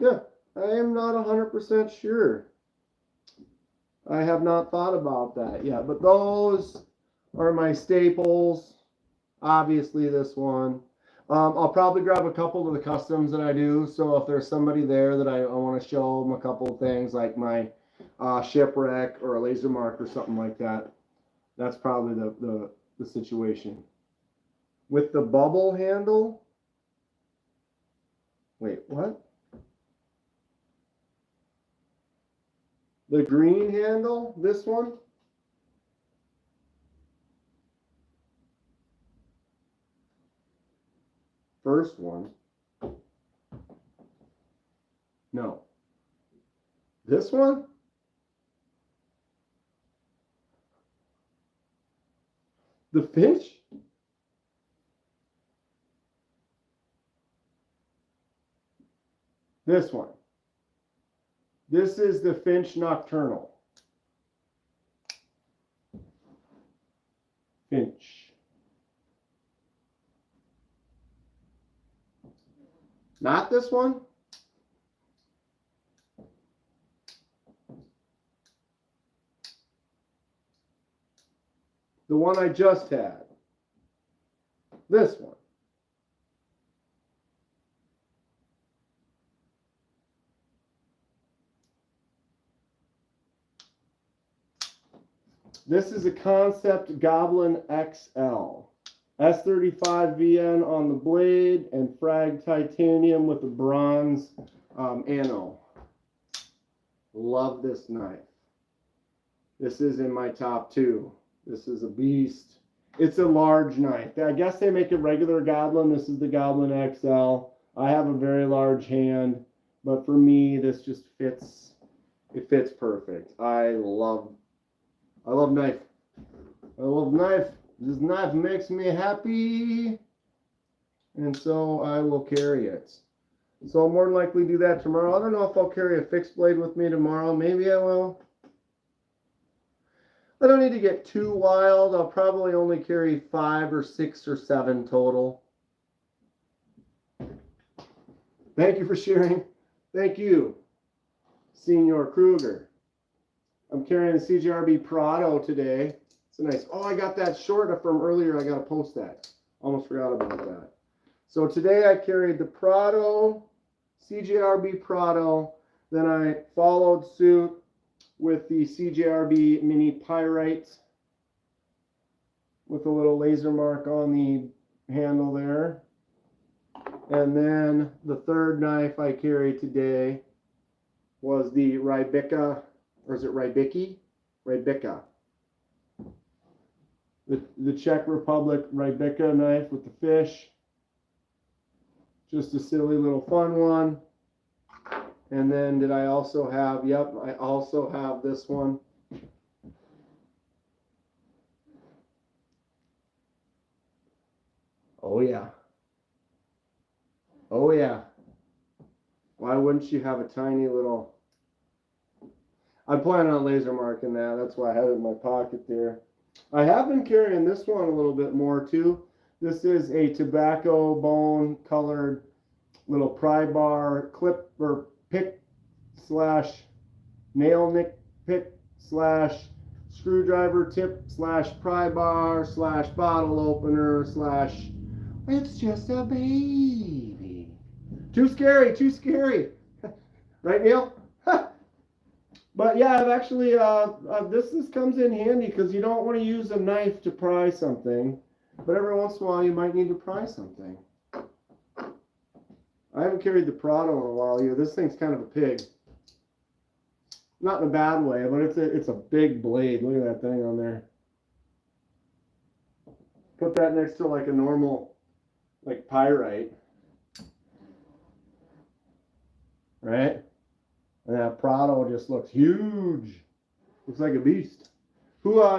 Speaker 1: Yeah, I am not 100% sure. I have not thought about that yet, but those are my staples. Obviously this one. I'll probably grab a couple of the customs that I do, so if there's somebody there that I want to show them a couple of things like my shipwreck or a laser mark or something like that, that's probably the situation. With the bubble handle, wait, what? The green handle, this one? First one. No. This one? The Finch? This one. This is the Finch Nocturnal. Finch. Not this one? The one I just had. This one. This is a Concept Goblin XL. S35 VN on the blade and frag titanium with a bronze ano. Love this knife. This is in my top 2. This is a beast. It's a large knife. I guess they make a regular Goblin. This is the Goblin XL. I have a very large hand, but for me, this just fits. It fits perfect. I love knife. I love knife. This knife makes me happy, and so I will carry it. So I'll more than likely do that tomorrow. I don't know if I'll carry a fixed blade with me tomorrow. Maybe I will. I don't need to get too wild. I'll probably only carry 5 or 6 or 7 total. Thank you for sharing. Thank you, Senior Kruger. I'm carrying a CJRB Prado today. It's a nice. Oh, I got that short from earlier. I got to post that. Almost forgot about that. So today I carried the Prado, CJRB Prado. Then I followed suit with the CJRB Mini Pyrite with a little laser mark on the handle there. And then the third knife I carried today was the Rybicka, or is it Rybicki? Rybicka. The Czech Republic Rybicka knife with the fish. Just a silly little fun one. And then did I also have, yep, I also have this one. Oh yeah. Oh yeah. Why wouldn't you have a tiny little, I plan on laser marking that. That's why I had it in my pocket there. I have been carrying this one a little bit more too. This is a tobacco bone colored little pry bar clip or pick slash nail nick pick slash screwdriver tip slash pry bar slash bottle opener slash it's just a baby. Too scary, too scary. Right, Neil? But yeah, I've actually, this comes in handy because you don't want to use a knife to pry something, but every once in a while you might need to pry something. I haven't carried the Prado in a while either. This thing's kind of a pig. Not in a bad way, but it's a big blade. Look at that thing on there. Put that next to like a normal, like pyrite. Right? And that Prado just looks huge. Looks like a beast.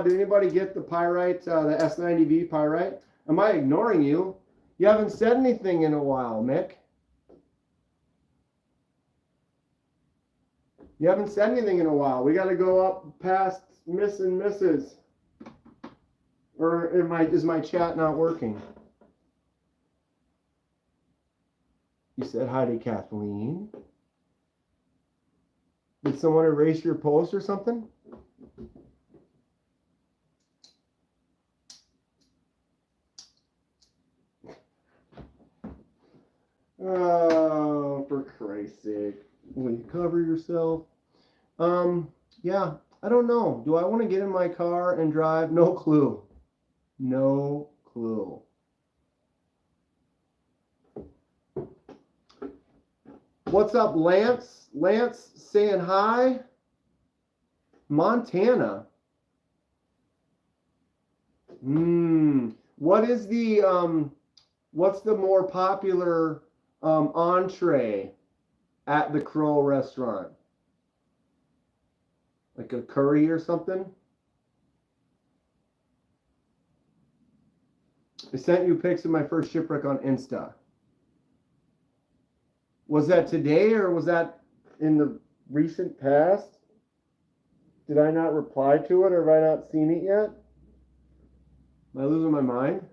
Speaker 1: Did anybody get the Pyrite, the S90V Pyrite? Am I ignoring you? You haven't said anything in a while, Mick. You haven't said anything in a while. We got to go up past Miss and Mrs. Or is my chat not working? You said hi to Kathleen. Did someone erase your post or something? Oh, for Christ's sake. Will you cover yourself? Yeah, I don't know. Do I want to get in my car and drive? No clue. No clue. What's up, Lance? Lance saying hi. Montana. What is the what's the more popular entree at the Crow restaurant? Like a curry or something? I sent you pics of my first shipwreck on Insta. Was that today or was that in the recent past? Did I not reply to it or have I not seen it yet? Am I losing my mind?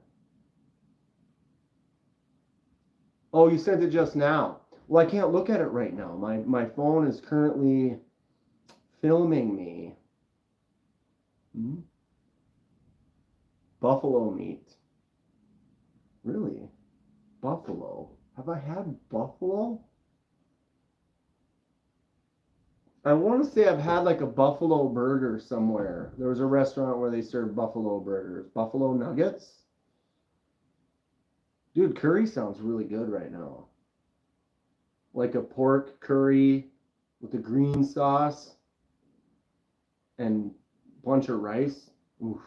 Speaker 1: Oh, you sent it just now. Well, I can't look at it right now. My phone is currently filming me. Buffalo meat. Really? Buffalo? Have I had buffalo? I want to say I've had like a buffalo burger somewhere. There was a restaurant where they served buffalo burgers. Buffalo nuggets? Dude, curry sounds really good right now. Like a pork curry with a green sauce and a bunch of rice. Oof.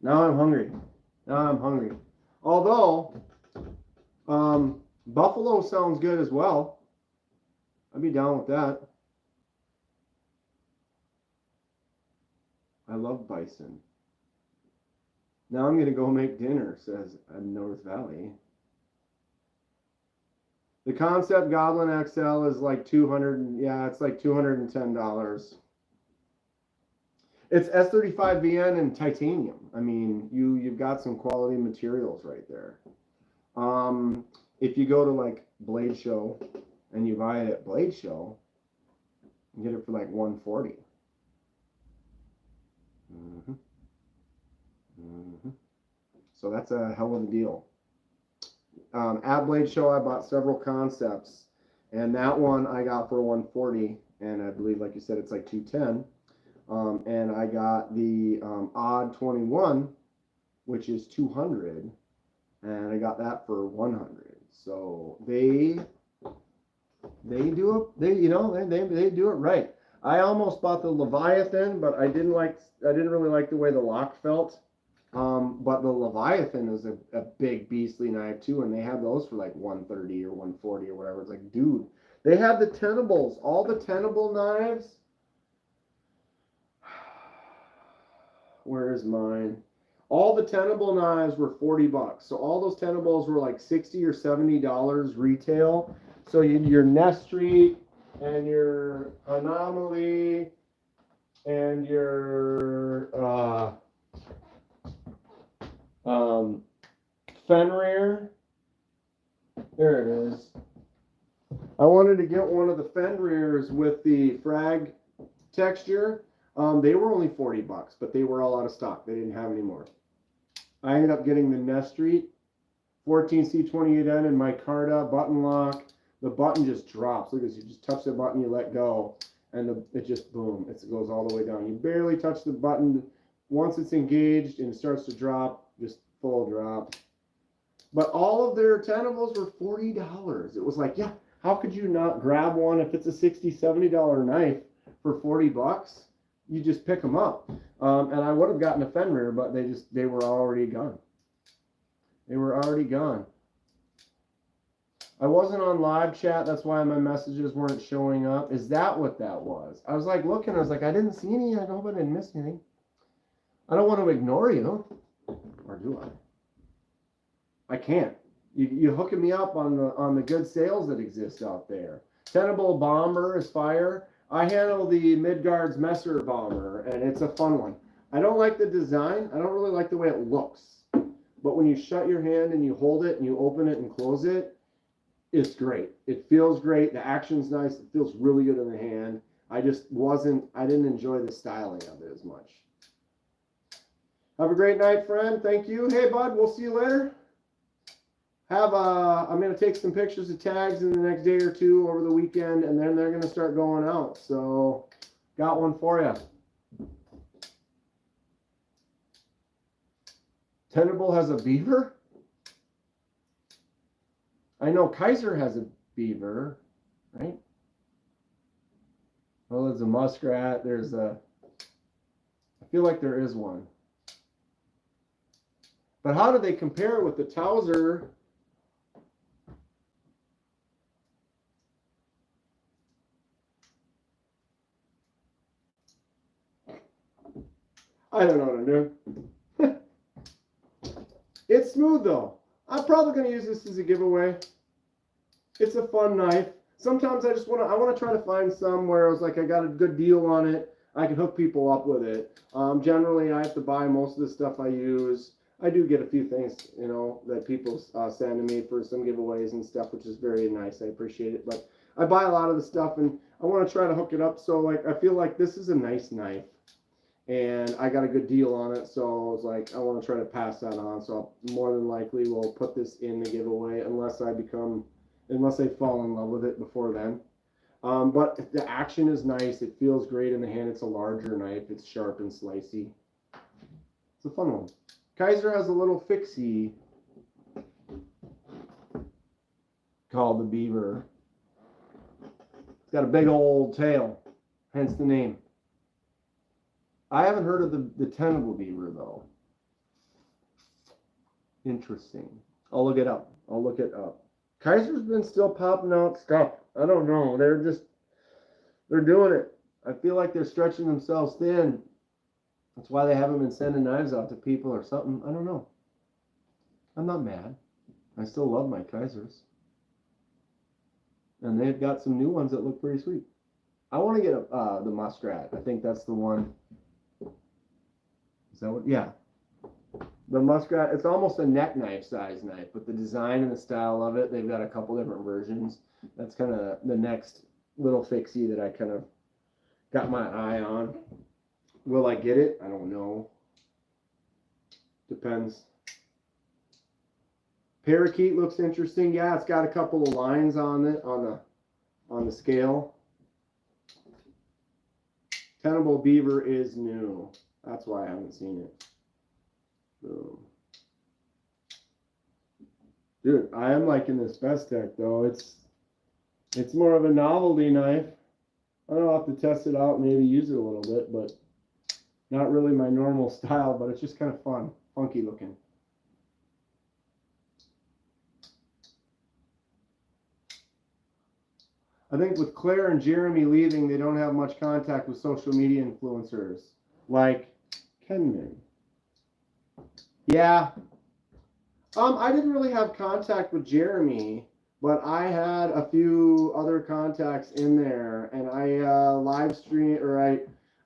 Speaker 1: Now I'm hungry. Although, buffalo sounds good as well. I'd be down with that. I love bison. Now I'm going to go make dinner, says North Valley. The Concept Goblin XL is like $200. Yeah, it's like $210. It's S35VN and titanium. I mean, you've got some quality materials right there. If you go to like Blade Show and you buy it at Blade Show, you get it for like $140. So that's a hell of a deal. At Blade Show, I bought several Concepts, and that one I got for $140, and I believe, like you said, it's like $210. And I got the Odd 21, which is $200, and I got that for $100. So they do it right. I almost bought the Leviathan, but I didn't really like the way the lock felt. But the Leviathan is a big beastly knife too, and they had those for like $130 or $140 or whatever. It's like, dude, they had the tenables, all the tenable knives. Where is mine? All the tenable knives were $40. So all those tenables were like $60 or $70 retail. So your Nest Street and your Anomaly and your Fenrir. There it is. I wanted to get one of the Fenrirs with the frag texture. They were only $40, but they were all out of stock. They didn't have any more. I ended up getting the Nest Street 14C28N and micarta button lock. The button just drops. Look at this. You just touch the button, you let go, and it just, boom, it goes all the way down. You barely touch the button. Once it's engaged and it starts to drop, just full drop. But all of their tentacles were $40. It was like, yeah, how could you not grab one if it's a $60, $70 knife for $40? You just pick them up. And I would have gotten a Fenrir, but they were already gone. They were already gone. I wasn't on live chat. That's why my messages weren't showing up. Is that what that was? I was like looking. I was like, I didn't see any. I hope I didn't miss anything. I don't want to ignore you. Or do I? I can't. You're hooking me up on the good sales that exist out there. Tenable Bomber is fire. I handle the Midgard's Messer Bomber, and it's a fun one. I don't like the design. I don't really like the way it looks. But when you shut your hand and you hold it and you open it and close it, it's great. It feels great. The action's nice. It feels really good in the hand. I didn't enjoy the styling of it as much. Have a great night, friend. Thank you. Hey, bud, we'll see you later. I'm going to take some pictures of tags in the next day or two over the weekend, and then they're going to start going out. So, got one for you. Tenable has a beaver? I know Kaiser has a beaver, right? Well, there's a muskrat. I feel like there is one. But how do they compare with the Towser? I don't know what to do. It's smooth though. I'm probably going to use this as a giveaway. It's a fun knife. Sometimes I want to try to find some where I was like, I got a good deal on it. I can hook people up with it. Generally, I have to buy most of the stuff I use. I do get a few things, that people send to me for some giveaways and stuff, which is very nice. I appreciate it. But I buy a lot of the stuff, and I want to try to hook it up. So, I feel like this is a nice knife, and I got a good deal on it. So I was like, I want to try to pass that on. So more than likely, we'll put this in the giveaway unless I fall in love with it before then. But the action is nice. It feels great in the hand. It's a larger knife. It's sharp and slicey. It's a fun one. Kaiser has a little fixie called the Beaver. It's got a big old tail, hence the name. I haven't heard of the Tenable Beaver, though. Interesting. I'll look it up. Kaiser's been still popping out stuff. I don't know. They're doing it. I feel like they're stretching themselves thin. That's why they haven't been sending knives out to people or something. I don't know. I'm not mad. I still love my Kaisers. And they've got some new ones that look pretty sweet. I want to get the Muskrat. I think that's the one. Is that what? Yeah. The Muskrat. It's almost a neck knife size knife, but the design and the style of it, they've got a couple different versions. That's kind of the next little fixie that I kind of got my eye on. Will I get it? I don't know. Depends. Parakeet looks interesting. Yeah, it's got a couple of lines on it on the scale. Tenable Beaver is new. That's why I haven't seen it. Boom. Dude, I am liking this Bestech though. It's more of a novelty knife. I'll have to test it out, maybe use it a little bit, but not really my normal style, but it's just kind of fun, funky looking. I think with Claire and Jeremy leaving, they don't have much contact with social media influencers like Kenman. Yeah. I didn't really have contact with Jeremy, but I had a few other contacts in there, and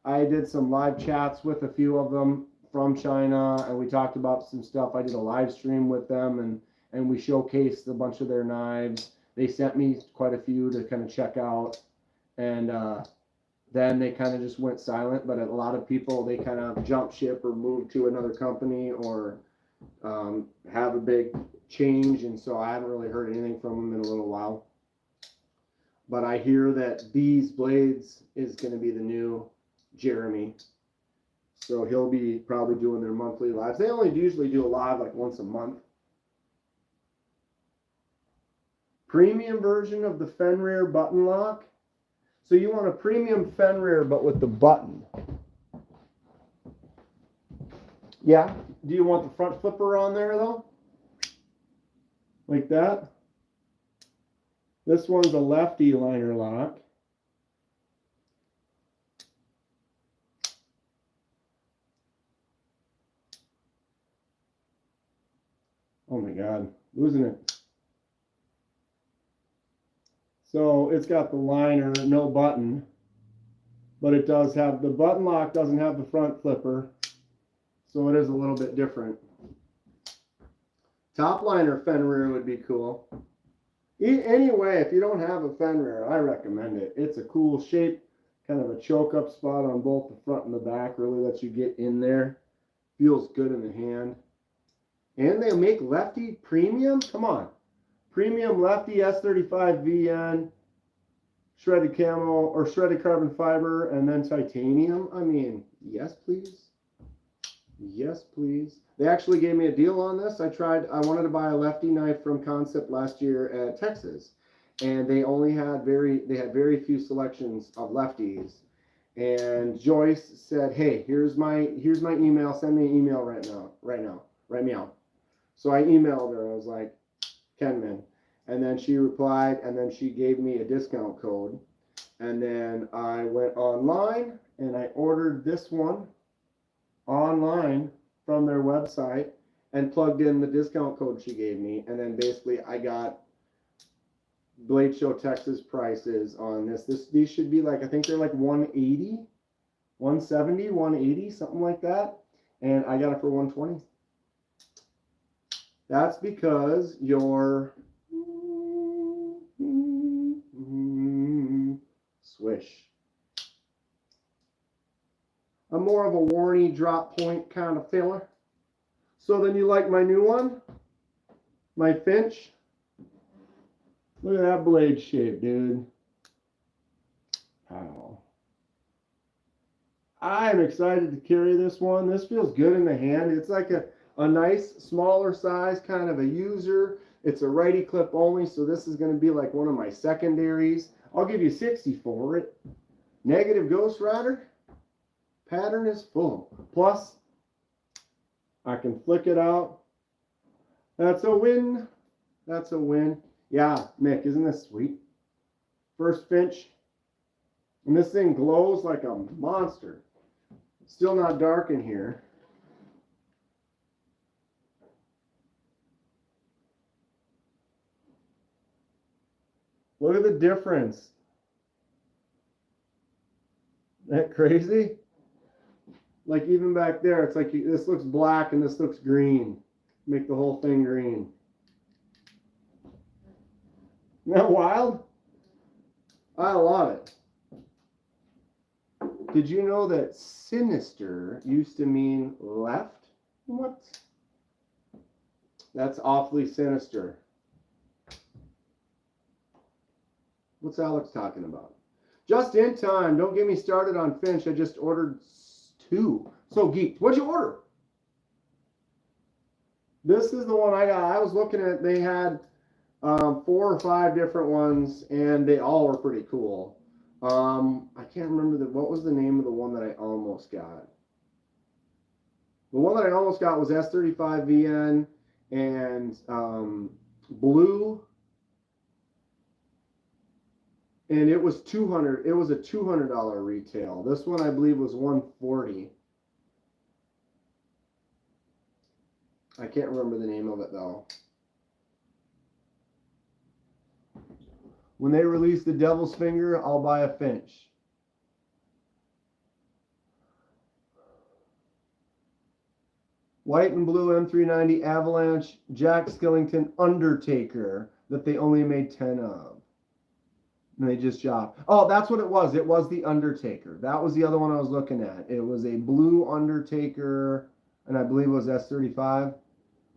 Speaker 1: I did some live chats with a few of them from China, and we talked about some stuff. I did a live stream with them, and we showcased a bunch of their knives. They sent me quite a few to kind of check out, and then they kind of just went silent. But a lot of people, they kind of jumped ship or moved to another company or have a big change, and so I haven't really heard anything from them in a little while. But I hear that Bees Blades is going to be the new Jeremy, so he'll be probably doing their monthly lives. They only usually do a live like once a month. Premium version of the Fenrir button lock. So you want a premium Fenrir but with the button. Yeah. Do you want the front flipper on there though? Like that? This one's a lefty liner lock. Oh my God, losing it. So it's got the liner, no button, but it does have, the button lock doesn't have the front flipper, so it is a little bit different. Top liner Fenrir would be cool. Anyway, if you don't have a Fenrir, I recommend it. It's a cool shape, kind of a choke up spot on both the front and the back, really lets you get in there. Feels good in the hand. And they make lefty premium, come on. Premium lefty S35 VN, shredded camo or shredded carbon fiber, and then titanium. I mean, yes, please. Yes, please. They actually gave me a deal on this. I wanted to buy a lefty knife from Concept last year at Texas, and they only had very few selections of lefties. And Joyce said, "Hey, here's my email. Send me an email right now. Write me out." So I emailed her. I was like, Kenman. And then she replied, and then she gave me a discount code. And then I went online and I ordered this one online from their website and plugged in the discount code she gave me. And then basically I got Blade Show Texas prices on this. These should be like, I think they're like 180, 170, 180, something like that. And I got it for 120. That's because your swish. I'm more of a warny drop point kind of filler. So then you like my new one? My Finch? Look at that blade shape, dude. Wow. I'm excited to carry this one. This feels good in the hand. It's like a nice smaller size kind of a user. It's a righty clip only, so this is going to be like one of my secondaries. I'll give you 60 for it. Negative Ghost Rider. Pattern is full. Plus, I can flick it out. That's a win. That's a win. Yeah, Mick, isn't this sweet? First Finch. And this thing glows like a monster. Still not dark in here. Look at the difference. Isn't that crazy? Like even back there, it's like this looks black and this looks green. Make the whole thing green. Isn't that wild? I love it. Did you know that sinister used to mean left? What? That's awfully sinister. What's Alex talking about? Just in time. Don't get me started on Finch. I just ordered 2. So geeked. What'd you order? This is the one I got. I was looking at, they had 4 or 5 different ones, and they all were pretty cool. I can't remember what was the name of the one that I almost got. The one that I almost got was S35VN and blue. And it was $200. It was a $200 retail. This one I believe was $140. I can't remember the name of it though. When they release the Devil's Finger, I'll buy a Finch. White and blue M390 Avalanche Jack Skellington Undertaker that they only made 10 of. And they just dropped. Oh, that's what it was. It was the Undertaker. That was the other one I was looking at. It was a blue Undertaker, and I believe it was S35.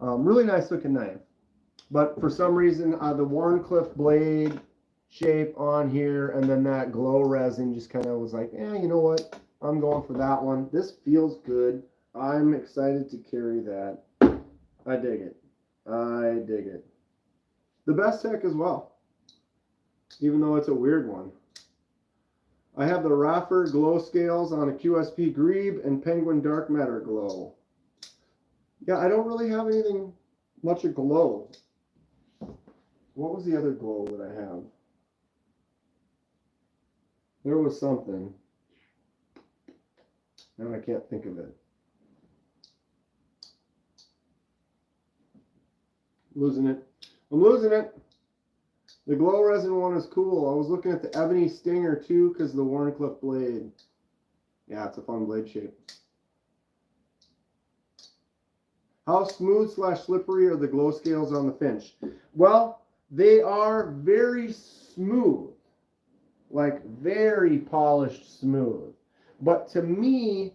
Speaker 1: Really nice looking knife. But for some reason, the Warncliffe blade shape on here, and then that glow resin just kind of was like, you know what? I'm going for that one. This feels good. I'm excited to carry that. I dig it. I dig it. The Bestech as well, even though it's a weird one. I have the Raffer glow scales on a QSP Grebe and Penguin Dark Matter glow. Yeah, I don't really have much of glow. What was the other glow that I have? There was something. Now I can't think of it. Losing it. I'm losing it. The glow resin one is cool. I was looking at the ebony stinger too because of the Warncliffe blade. Yeah, it's a fun blade shape. How smooth / slippery are the glow scales on the Finch? Well, they are very smooth. Like very polished smooth. But to me,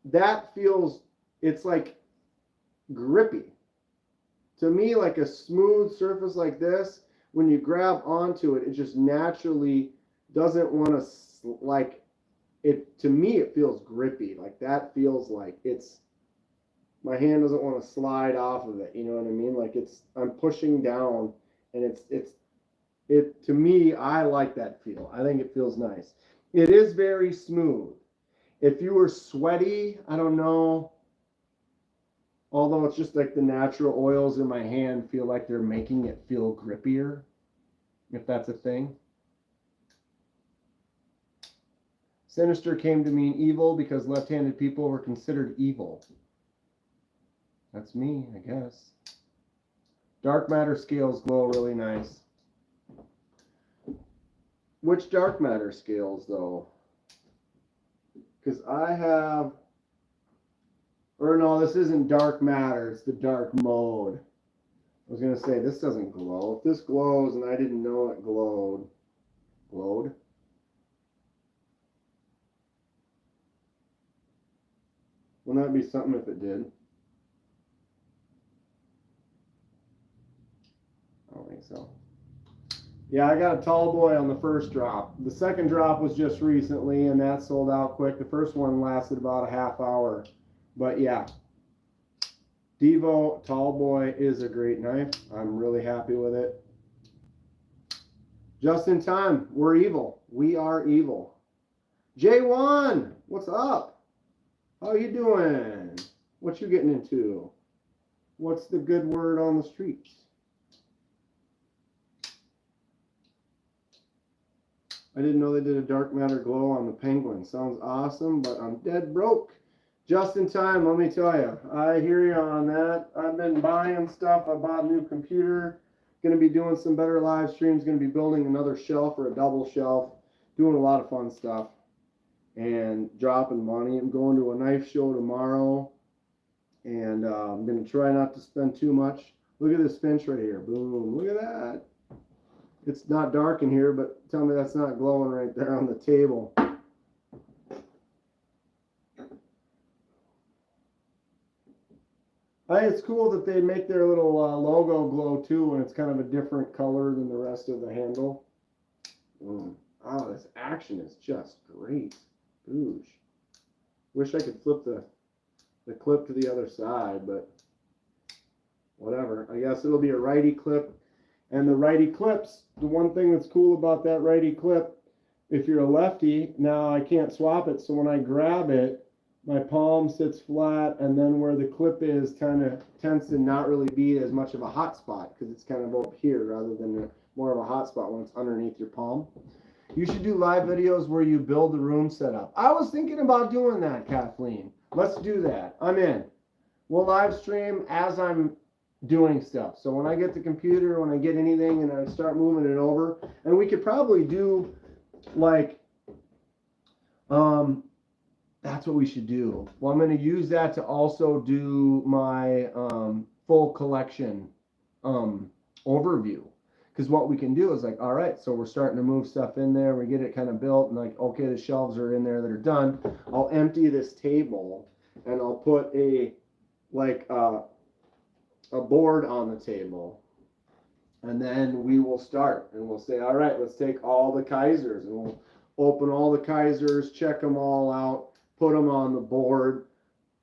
Speaker 1: that feels, it's like grippy. To me, like a smooth surface like this, when you grab onto it, it just naturally doesn't want to, like, it, to me, it feels grippy. Like that feels like it's, my hand doesn't want to slide off of it. You know what I mean? Like it's, I'm pushing down and it, to me, I like that feel. I think it feels nice. It is very smooth. If you were sweaty, I don't know. Although it's just like the natural oils in my hand feel like they're making it feel grippier, if that's a thing. Sinister came to mean evil because left-handed people were considered evil. That's me, I guess. Dark matter scales glow really nice. Which dark matter scales, though? Because I have... Or no, this isn't dark matter. It's the dark mode. I was going to say, this doesn't glow. If this glows and I didn't know it glowed. Glowed? Wouldn't that be something if it did? I don't think so. Yeah, I got a tall boy on the first drop. The second drop was just recently, and that sold out quick. The first one lasted about a half hour. But yeah, Devo Tall Boy is a great knife. I'm really happy with it. Just in time. We're evil. We are evil. J1, what's up? How you doing? What you getting into? What's the good word on the streets? I didn't know they did a dark matter glow on the Penguin. Sounds awesome, but I'm dead broke. Just in time, let me tell you. I hear you on that. I've been buying stuff. I bought a new computer. Going to be doing some better live streams. Going to be building another shelf or a double shelf. Doing a lot of fun stuff. And dropping money. I'm going to a knife show tomorrow. And I'm going to try not to spend too much. Look at this Finch right here. Boom. Look at that. It's not dark in here, but tell me that's not glowing right there on the table. I think it's cool that they make their little logo glow too, and it's kind of a different color than the rest of the handle. Oh, this action is just great. Oosh. Wish I could flip the clip to the other side, but whatever. I guess it'll be a righty clip. And the righty clips, the one thing that's cool about that righty clip, if you're a lefty, now I can't swap it, so when I grab it, my palm sits flat, and then where the clip is kind of tends to not really be as much of a hot spot because it's kind of up here rather than more of a hot spot when it's underneath your palm. You should do live videos where you build the room setup. I was thinking about doing that, Kathleen. Let's do that. I'm in. We'll live stream as I'm doing stuff. So when I get the computer, when I get anything and I start moving it over, and we could probably do like, that's what we should do. Well, I'm going to use that to also do my full collection overview. Because what we can do is like, all right, so we're starting to move stuff in there. We get it kind of built and like, okay, the shelves are in there that are done. I'll empty this table and I'll put a board on the table. And then we will start and we'll say, all right, let's take all the Kaisers and we'll open all the Kaisers, check them all out, put them on the board.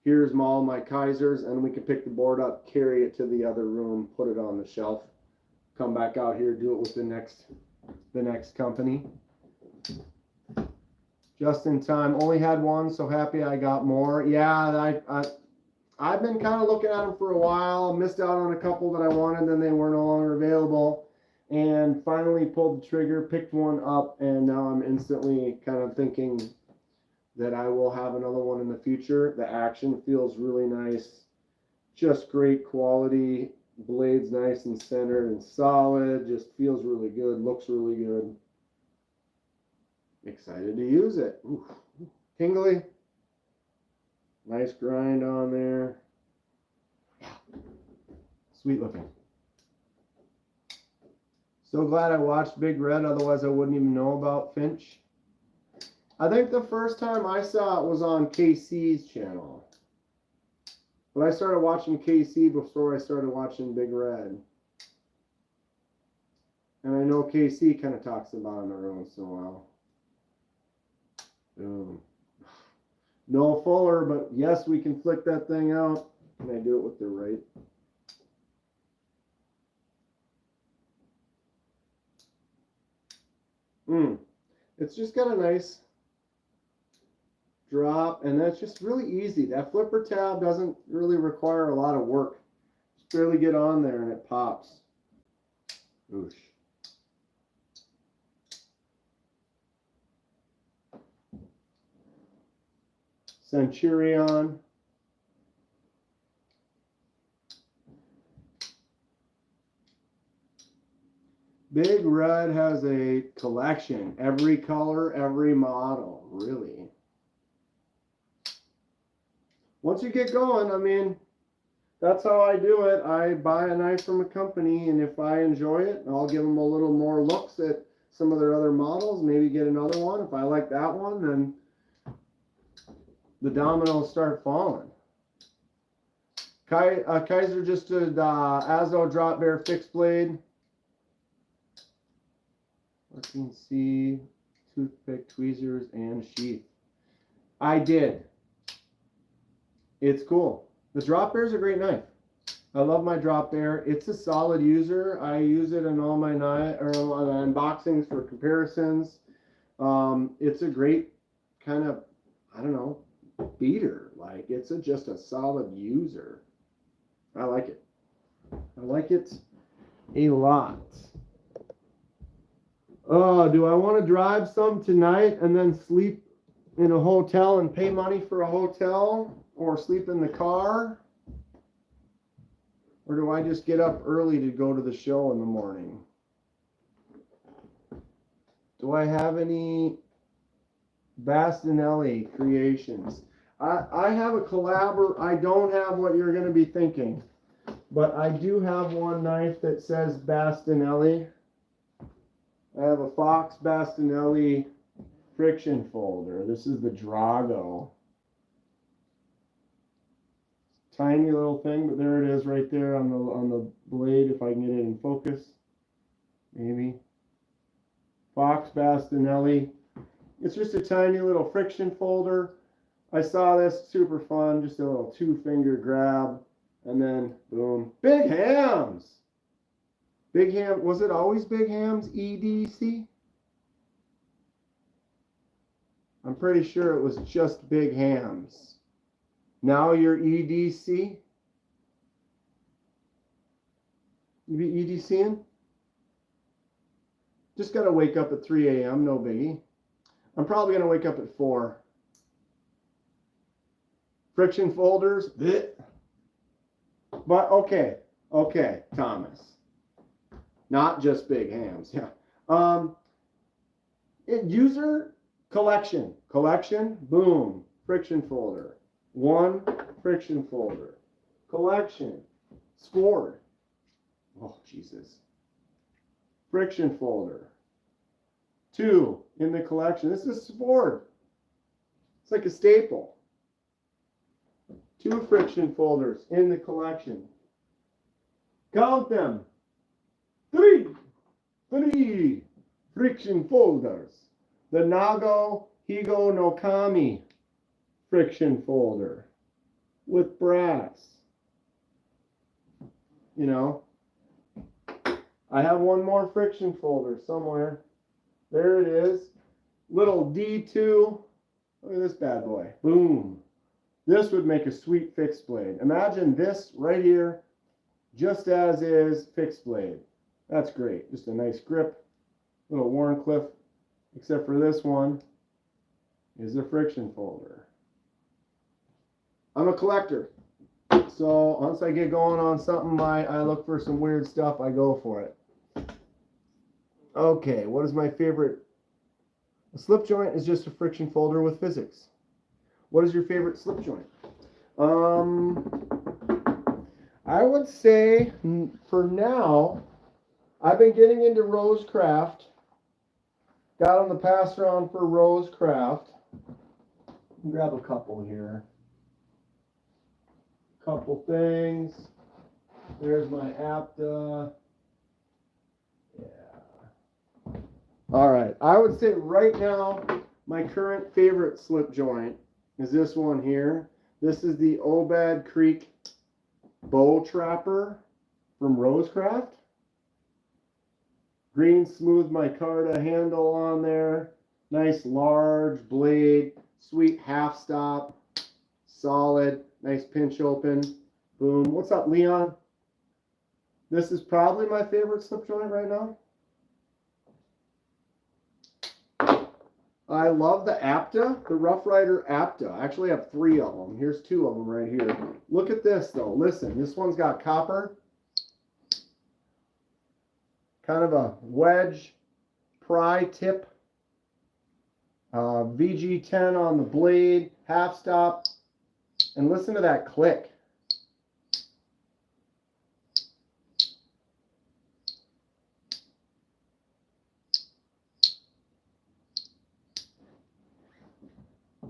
Speaker 1: Here's all my Kaisers, and we can pick the board up, carry it to the other room, put it on the shelf, come back out here, do it with the next company. Just in time. Only had one, so happy I got more. Yeah, I've been kind of looking at them for a while. Missed out on a couple that I wanted, then they were no longer available. and finally pulled the trigger, picked one up, and now I'm instantly kind of thinking that I will have another one in the future. The action feels really nice, just great quality. Blade's nice and centered and solid, just feels really good, looks really good. Excited to use it. Ooh, tingly. Nice grind on there. Sweet looking. So glad I watched Big Red, otherwise I wouldn't even know about Finch. I think the first time I saw it was on KC's channel. But I started watching KC before I started watching Big Red. And I know KC kind of talks about him every once in a while. No fuller, but yes, we can flick that thing out. Can I do it with the right? It's just got a nice drop, and that's just really easy. That flipper tab doesn't really require a lot of work. Just barely get on there and it pops. Oosh. Centurion. Big Red has a collection. Every color, every model, really. Once you get going, I mean, that's how I do it. I buy a knife from a company, and if I enjoy it, I'll give them a little more looks at some of their other models, maybe get another one. If I like that one, then the dominoes start falling. Kaiser just did Azo Drop Bear Fixed Blade. Working C, toothpick, tweezers, and sheath. I did. It's cool. The Drop Bear is a great knife. I love my Drop Bear. It's a solid user. I use it in all my unboxings for comparisons. It's a great kind of, I don't know, beater. Like, it's just a solid user. I like it. I like it a lot. Oh, do I want to drive some tonight and then sleep in a hotel and pay money for a hotel, or sleep in the car? Or do I just get up early to go to the show in the morning? Do I have any Bastinelli creations? I have a I don't have what you're going to be thinking, but I do have one knife that says Bastinelli. I have a Fox Bastinelli friction folder. This is the Drago. Tiny little thing, but there it is right there on the blade, if I can get it in focus. Maybe. Fox Bastinelli. It's just a tiny little friction folder. I saw this, super fun, just a little 2-finger grab, and then boom. Big Hams! Big Ham, was it always Big Ham's EDC? I'm pretty sure it was just Big Ham's. Now you're EDC? You be EDCing? Just got to wake up at 3 a.m., no biggie. I'm probably going to wake up at 4. Friction folders, bleh. But okay, Thomas. Not just Big Hams, yeah. User collection, boom, friction folder. 1 friction folder. Collection, scored. Oh, Jesus. Friction folder. 2 in the collection. This is scored. It's like a staple. 2 friction folders in the collection. Count them. 3 friction folders. The Nago Higo no Kami friction folder with brass. You know, I have one more friction folder somewhere. There it is. Little D2. Look at this bad boy. Boom. This would make a sweet fixed blade. Imagine this right here, just as is fixed blade. That's great. Just a nice grip, little Warncliffe, except for this one is a friction folder. I'm a collector, so once I get going on something, I look for some weird stuff, I go for it. Okay, what is my favorite? A slip joint is just a friction folder with physics. What is your favorite slip joint? I would say for now, I've been getting into Rosecraft. Got on the pass around for Rosecraft. Grab a couple here. Couple things. There's my Apta. Yeah. All right. I would say right now, my current favorite slip joint is this one here. This is the Obed Creek Bow Trapper from Rosecraft. Green smooth micarta handle on there. Nice large blade. Sweet half stop. Solid. Nice pinch open. Boom. What's up, Leon? This is probably my favorite slip joint right now. I love the Apta, the Rough Rider Apta. I actually have 3 of them. Here's 2 of them right here. Look at this though. Listen, this one's got copper. Kind of a wedge pry tip. VG10 on the blade, half stop. And listen to that click.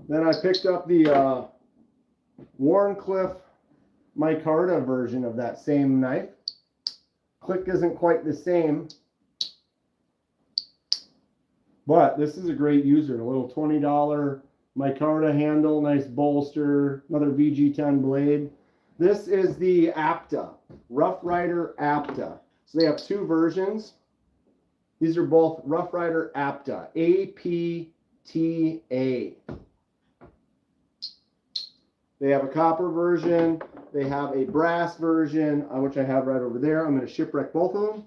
Speaker 1: Then I picked up the Warncliffe micarta version of that same knife. Click isn't quite the same, but this is a great user. A little $20 micarta handle, nice bolster, another VG10 blade. This is the Apta, Rough Rider Apta. So they have 2 versions. These are both Rough Rider Apta, A-P-T-A. They have a copper version. They have a brass version, which I have right over there. I'm going to shipwreck both of them.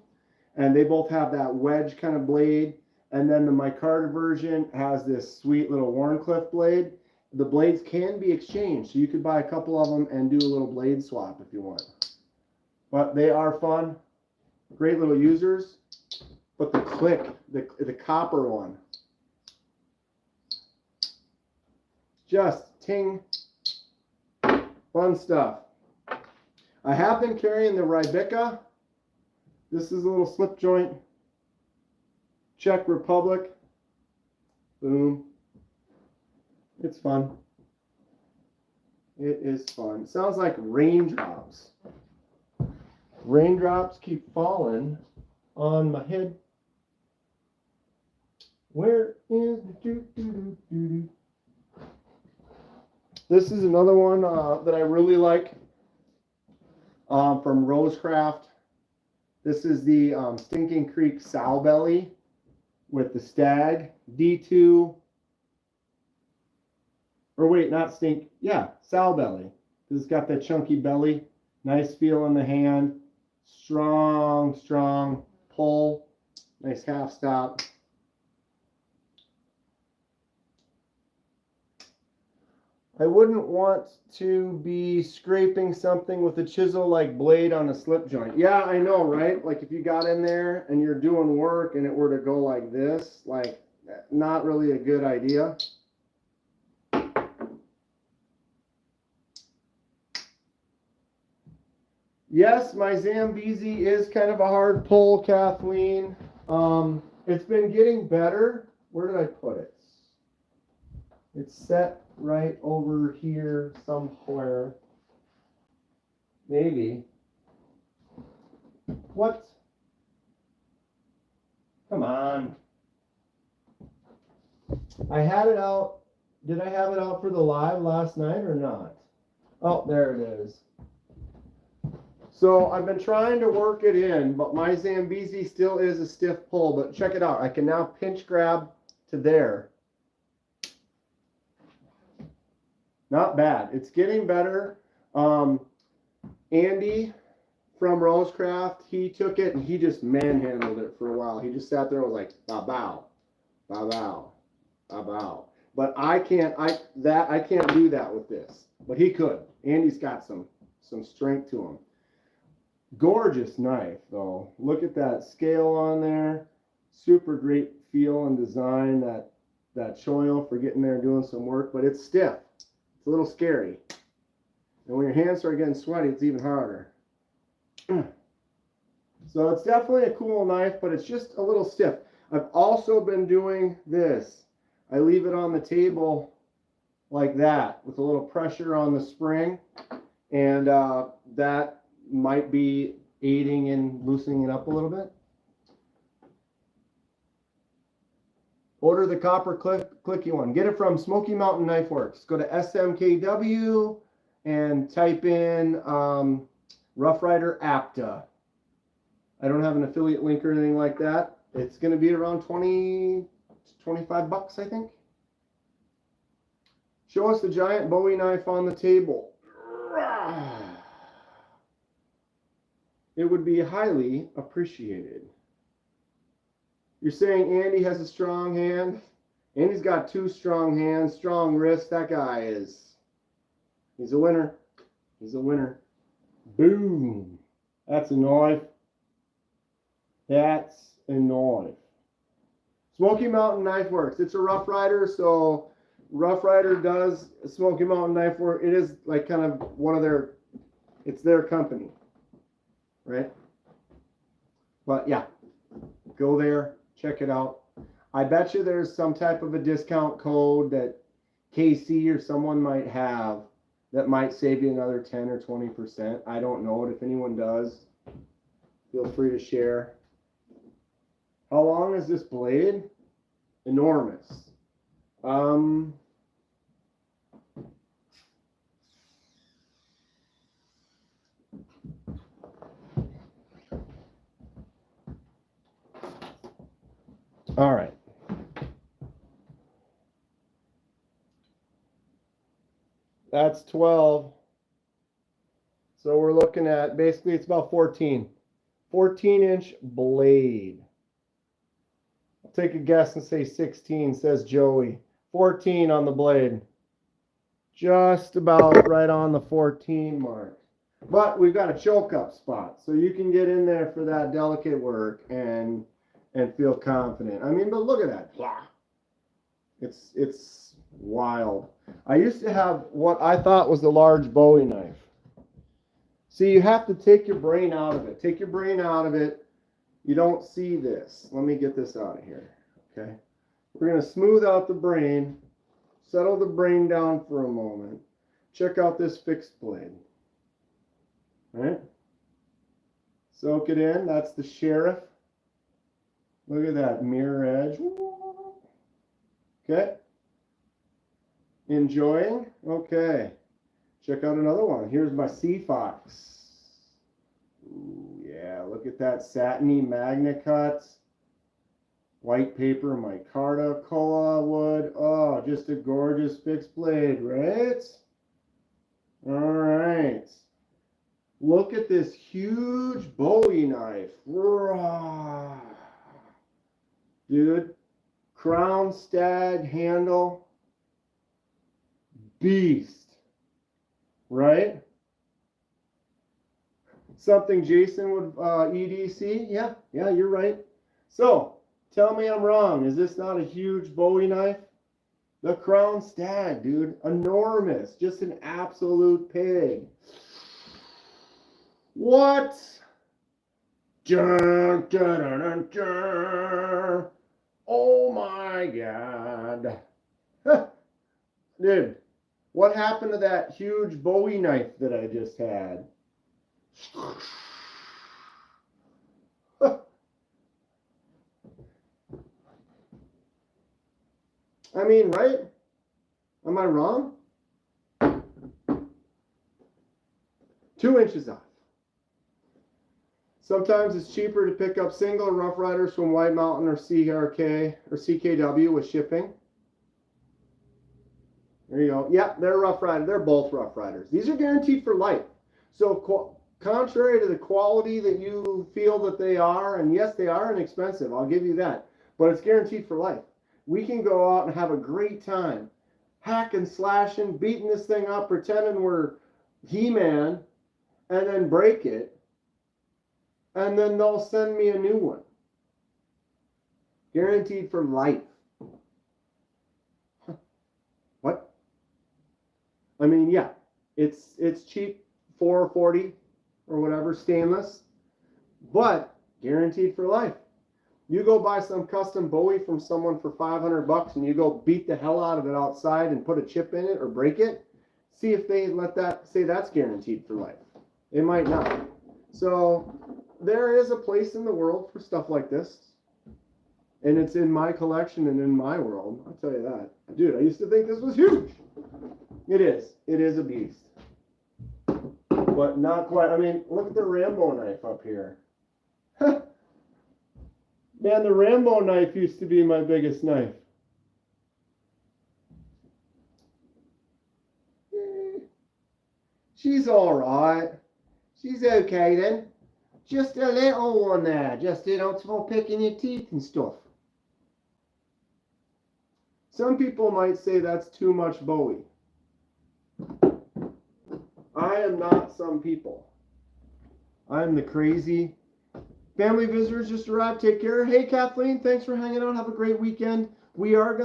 Speaker 1: And they both have that wedge kind of blade. And then the micarta version has this sweet little Warncliffe blade. The blades can be exchanged. So you could buy a couple of them and do a little blade swap if you want. But they are fun. Great little users. But the click, the copper one. Just ting. Fun stuff. I have been carrying the Rybicka. This is a little slip joint. Czech Republic. Boom. It's fun. It is fun. It sounds like raindrops. Raindrops keep falling on my head. Where is the doo-doo-doo-doo-doo? This is another one that I really like from Rosecraft. This is the Stinking Creek Sow Belly with the Stag D2. Or wait, not Stink. Yeah, Sow Belly. It's got that chunky belly. Nice feel in the hand. Strong, strong pull. Nice half stop. I wouldn't want to be scraping something with a chisel-like blade on a slip joint. Yeah, I know, right? Like if you got in there and you're doing work and it were to go like this, like not really a good idea. Yes, my Zambezi is kind of a hard pull, Kathleen. It's been getting better. Where did I put it? It's set right over here somewhere. Maybe. What? Come on. I had it out. Did I have it out for the live last night or not? Oh, there it is. So I've been trying to work it in, but my Zambezi still is a stiff pull. But check it out. I can now pinch grab to there. Not bad. It's getting better. Andy from Rosecraft, he took it and he just manhandled it for a while. He just sat there and was like, bow, bow, bow, bow, bow, bow. But I can't do that with this. But he could. Andy's got some strength to him. Gorgeous knife, though. Look at that scale on there. Super great feel and design. That choil for getting there and doing some work, but it's stiff. It's a little scary. And when your hands start getting sweaty, it's even harder. So it's definitely a cool knife, but it's just a little stiff. I've also been doing this. I leave it on the table like that with a little pressure on the spring, and that might be aiding in loosening it up a little bit. Order the copper clicky one. Get it from Smoky Mountain Knife Works. Go to SMKW and type in Rough Rider APTA. I don't have an affiliate link or anything like that. It's going to be around 20, 25 bucks, I think. Show us the giant Bowie knife on the table. It would be highly appreciated. You're saying Andy has a strong hand? Andy's got 2 strong hands, strong wrists. That guy he's a winner. He's a winner. Boom. That's a knife. That's a knife. Smoky Mountain Knife Works. It's a Rough Rider, so Rough Rider does Smoky Mountain Knife Work. It is like kind of one of their, it's their company, right? But yeah, go there, check it out. I bet you there's some type of a discount code that KC or someone might have that might save you another 10 or 20%. I don't know it. If anyone does, feel free to share. How long is this blade? Enormous. All right. That's 12. So we're looking at, basically it's about 14. 14-inch blade. I'll take a guess and say 16, says Joey. 14 on the blade. Just about right on the 14 mark. But we've got a choke up spot, so you can get in there for that delicate work and feel confident. I mean, but look at that. It's wild. I used to have what I thought was the large Bowie knife. See, you have to take your brain out of it. Take your brain out of it. You don't see this. Let me get this out of here. Okay. We're going to smooth out the brain. Settle the brain down for a moment. Check out this fixed blade. All right. Soak it in. That's the Sheriff. Look at that mirror edge. Okay. Enjoying? Okay. Check out another one. Here's my Sea Fox. Ooh, yeah, look at that satiny magna cut. White paper micarta koa wood. Oh, just a gorgeous fixed blade, right? All right. Look at this huge Bowie knife. Dude, crown stag handle. Beast, right? Something Jason would EDC. Yeah, you're right. So tell me I'm wrong. Is this not a huge Bowie knife? The crown stag, dude, enormous, just an absolute pig. What? Dun, dun, dun, dun, dun. Oh my God, dude. What happened to that huge Bowie knife that I just had? I mean, right? Am I wrong? 2 inches off. Sometimes it's cheaper to pick up single Rough Riders from White Mountain or CRK or CKW with shipping. There you go. Yeah, they're Rough Riders. They're both Rough Riders. These are guaranteed for life. So contrary to the quality that you feel that they are, and yes, they are inexpensive, I'll give you that, but it's guaranteed for life. We can go out and have a great time, hacking, slashing, beating this thing up, pretending we're He-Man, and then break it, and then they'll send me a new one. Guaranteed for life. What? I mean, yeah, it's cheap, $4.40 or whatever, stainless, but guaranteed for life. You go buy some custom Bowie from someone for $500 and you go beat the hell out of it outside and put a chip in it or break it. See if they let that say that's guaranteed for life. It might not. So there is a place in the world for stuff like this. And it's in my collection and in my world. I'll tell you that. Dude, I used to think this was huge. It is. It is a beast. But not quite. I mean, look at the Rambo knife up here. Man, the Rambo knife used to be my biggest knife. She's all right. She's okay then. Just a little one there. Just, for picking your teeth and stuff. Some people might say that's too much Bowie. I am not some people. I'm the crazy. Family visitors just arrived. Take care. Hey, Kathleen, thanks for hanging out. Have a great weekend. We are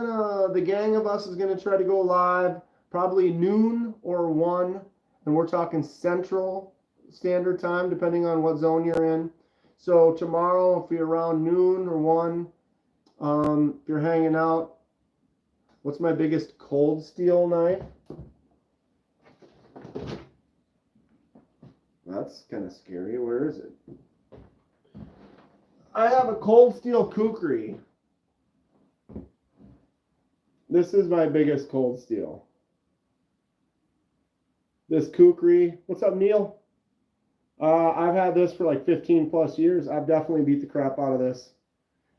Speaker 1: the gang of us is going to try to go live probably noon or 1. And we're talking Central Standard Time, depending on what zone you're in. So tomorrow, if you're around noon or 1, if you're hanging out, what's my biggest cold steel knife? That's kind of scary. Where is it? I have a cold steel kukri. This is my biggest cold steel. This kukri. What's up, Neil? I've had this for like 15 plus years. I've definitely beat the crap out of this.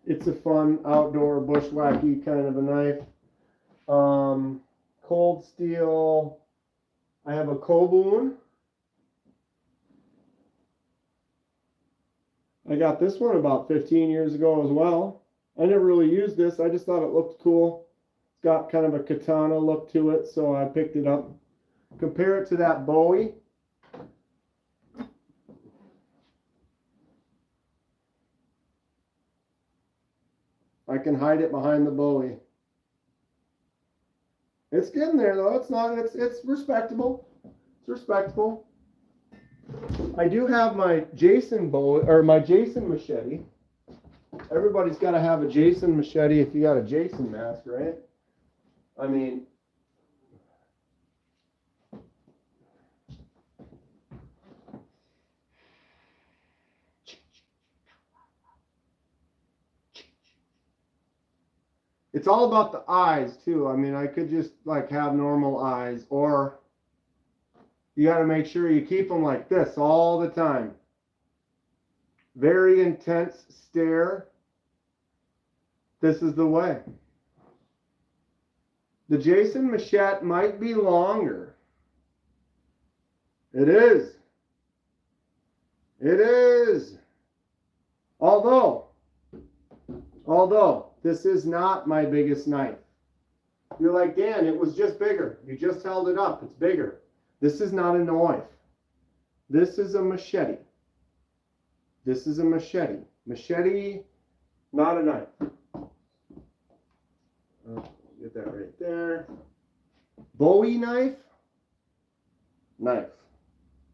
Speaker 1: It's a fun outdoor bushwhacky kind of a knife. Cold steel. I have a Kobun. I got this one about 15 years ago as well. I never really used this. I just thought it looked cool. It's got kind of a katana look to it, so I picked it up. Compare it to that Bowie. I can hide it behind the Bowie. It's getting there though. It's respectable. It's respectable. I do have my Jason Bowie or my Jason machete. Everybody's got to have a Jason machete if you got a Jason mask, right? I mean, it's all about the eyes too. I mean, I could just like have normal eyes, or you got to make sure you keep them like this all the time. Very intense stare. This is the way. The Jason machete might be longer. It is. It is. Although this is not my biggest knife. You're like, Dan, it was just bigger. You just held it up. It's bigger. This is not a knife. This is a machete. This is a machete. Machete, not a knife. Get that right there. Bowie knife. Knife.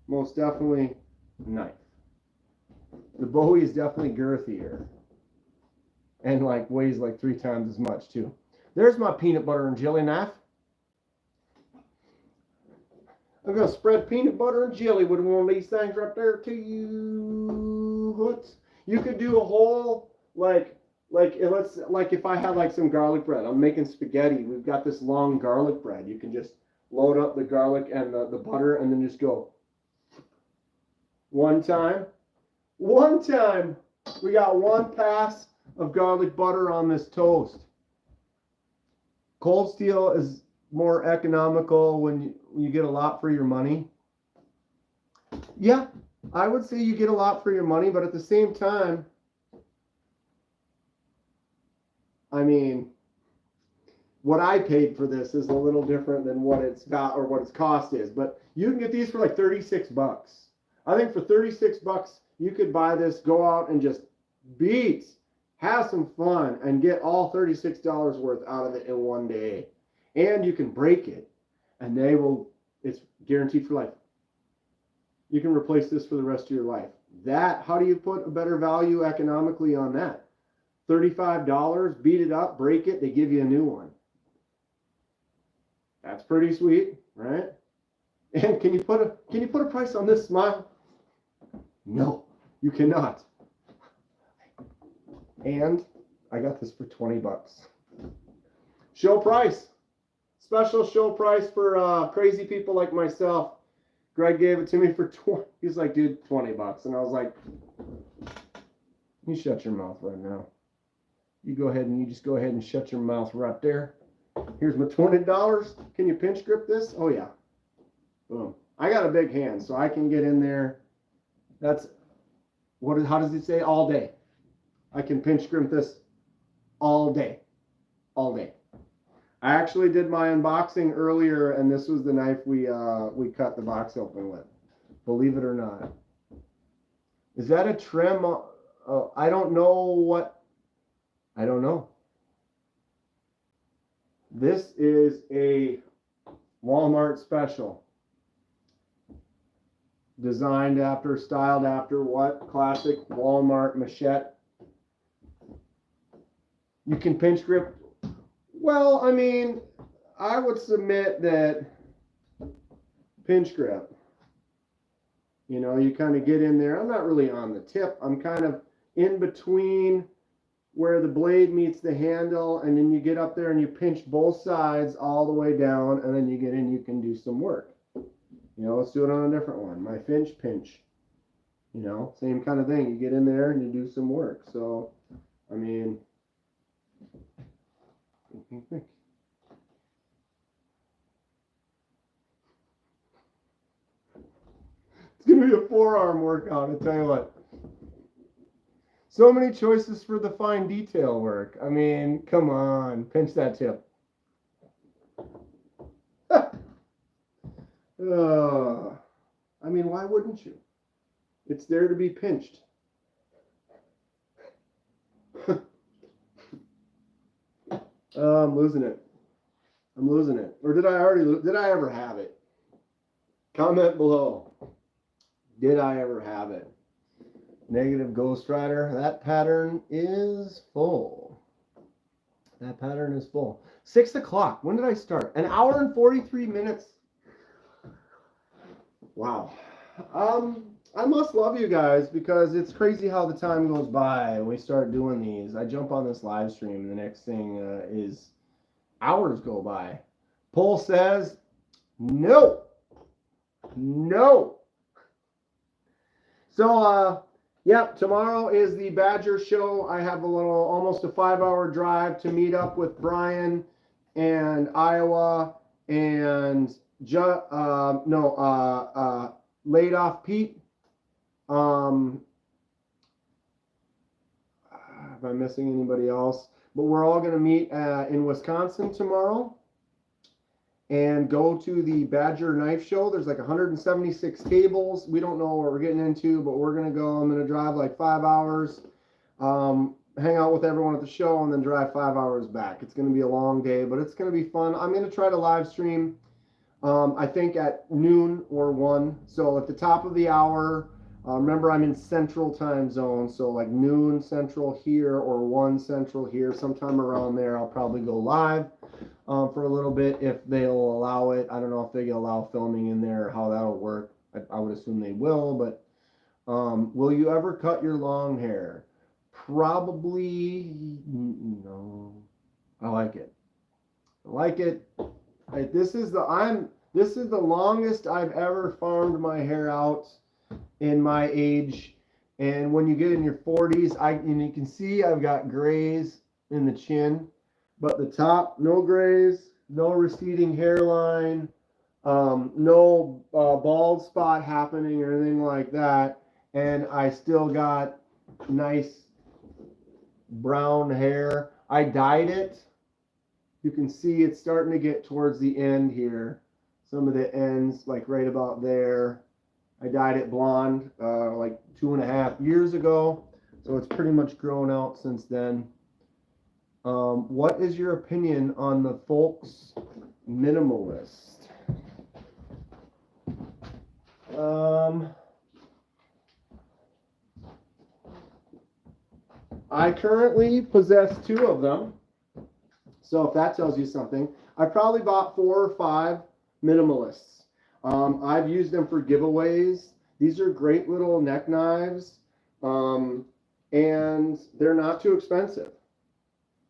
Speaker 1: Most definitely knife. The Bowie is definitely girthier. And like weighs like 3 times as much too. There's my peanut butter and jelly knife. I'm going to spread peanut butter and jelly with one of these things right there to you. You could do a whole, like if I had like some garlic bread. I'm making spaghetti. We've got this long garlic bread. You can just load up the garlic and the butter and then just go. One time. We got 1 pass of garlic butter on this toast. Cold steel is more economical when you get a lot for your money. Yeah, I would say you get a lot for your money, but at the same time, I mean, what I paid for this is a little different than what it's got or what its cost is. But you can get these for like 36 bucks. I think for 36 bucks, you could buy this, go out and just beat, have some fun, and get all $36 worth out of it in one day. And you can break it, and it's guaranteed for life. You can replace this for the rest of your life. How do you put a better value economically on that? $35, beat it up, break it, they give you a new one. That's pretty sweet, right? And can you put a price on this smile? No, you cannot. And I got this for 20 bucks. Show price. Special show price for crazy people like myself. Greg gave it to me for 20. He's like, dude, 20 bucks. And I was like, you shut your mouth right now. You just go ahead and shut your mouth right there. Here's my $20. Can you pinch grip this? Oh yeah. Boom. I got a big hand, so I can get in there. How does it say? All day. I can pinch grip this all day. All day. I actually did my unboxing earlier, and this was the knife we cut the box open with. Believe it or not. Is that a trim? I don't know. This is a Walmart special. Designed after, styled after what? Classic Walmart machete. You can pinch grip. Well, I mean, I would submit that pinch grip. You know, you kind of get in there. I'm not really on the tip. I'm kind of in between where the blade meets the handle, and then you get up there and you pinch both sides all the way down, and then you get in, you can do some work. You know, let's do it on a different one. My Finch pinch. You know, same kind of thing. You get in there and you do some work. So, I mean, it's going to be a forearm workout, I tell you what. So many choices for the fine detail work. I mean, come on, pinch that tip. I mean, why wouldn't you? It's there to be pinched. I'm losing it. I'm losing it. Or did I ever have it? Comment below. Did I ever have it? Negative Ghost Rider. That pattern is full. That pattern is full. 6 o'clock. When did I start? An hour and 43 minutes. Wow. I must love you guys because it's crazy how the time goes by and we start doing these. I jump on this live stream and the next thing is hours go by. Poll says no. No. So, yeah, tomorrow is the Badger show. I have almost a 5-hour drive to meet up with Brian and Iowa and laid off Pete. Am I missing anybody else? But we're all going to meet in Wisconsin tomorrow and go to the Badger Knife Show. There's like 176 tables. We don't know what we're getting into, but we're going to go. I'm going to drive like 5 hours, hang out with everyone at the show, and then drive 5 hours back. It's going to be a long day, but it's going to be fun. I'm going to try to live stream, I think at noon or 1. So at the top of the hour, remember I'm in Central Time Zone, so like noon Central here or 1 Central here, sometime around there, I'll probably go live for a little bit if they'll allow it. I don't know if they allow filming in there or how that'll work. I would assume they will, but will you ever cut your long hair? Probably no. I like it. I like it. This is the longest I've ever farmed my hair out in my age, and when you get in your 40s, you can see I've got grays in the chin, but the top, no grays, no receding hairline. No bald spot happening or anything like that. And I still got nice brown hair. I dyed it. You can see it's starting to get towards the end here. Some of the ends, like right about there. I dyed it blonde like 2.5 years ago. So it's pretty much grown out since then. What is your opinion on the Folks Minimalist? I currently possess 2 of them. So if that tells you something, I probably bought 4 or 5 minimalists. I've used them for giveaways. These are great little neck knives, and they're not too expensive.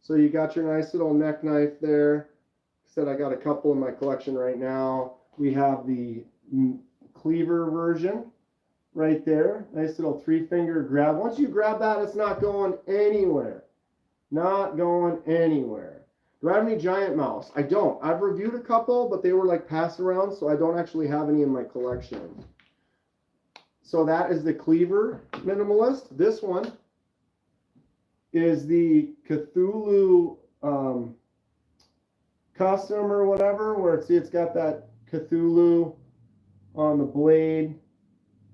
Speaker 1: So you got your nice little neck knife there. Said I got a couple in my collection right now. We have the cleaver version right there. Nice little 3-finger grab. Once you grab that, it's not going anywhere. Not going anywhere. Do I have any giant mouse? I don't. I've reviewed a couple, but they were like pass around, so I don't actually have any in my collection. So that is the cleaver minimalist. This one is the Cthulhu custom or whatever, where it's got that Cthulhu on the blade.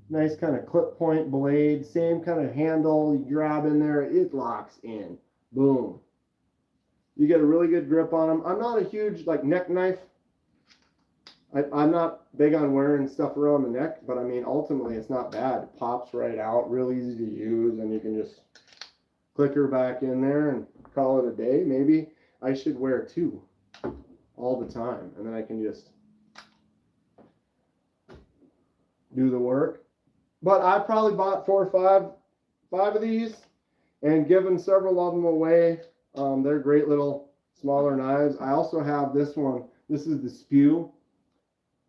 Speaker 1: Nice kind of clip point blade. Same kind of handle. You grab in there, it locks in. Boom. You get a really good grip on them. I'm not a huge like neck knife. I'm not big on wearing stuff around the neck, but I mean, ultimately it's not bad. It pops right out, real easy to use, and you can just click her back in there and call it a day. Maybe I should wear 2 all the time, and then I can just do the work. But I probably bought 4 or 5 of these and given several of them away. They're great little smaller knives. I also have this one. This is the Spew,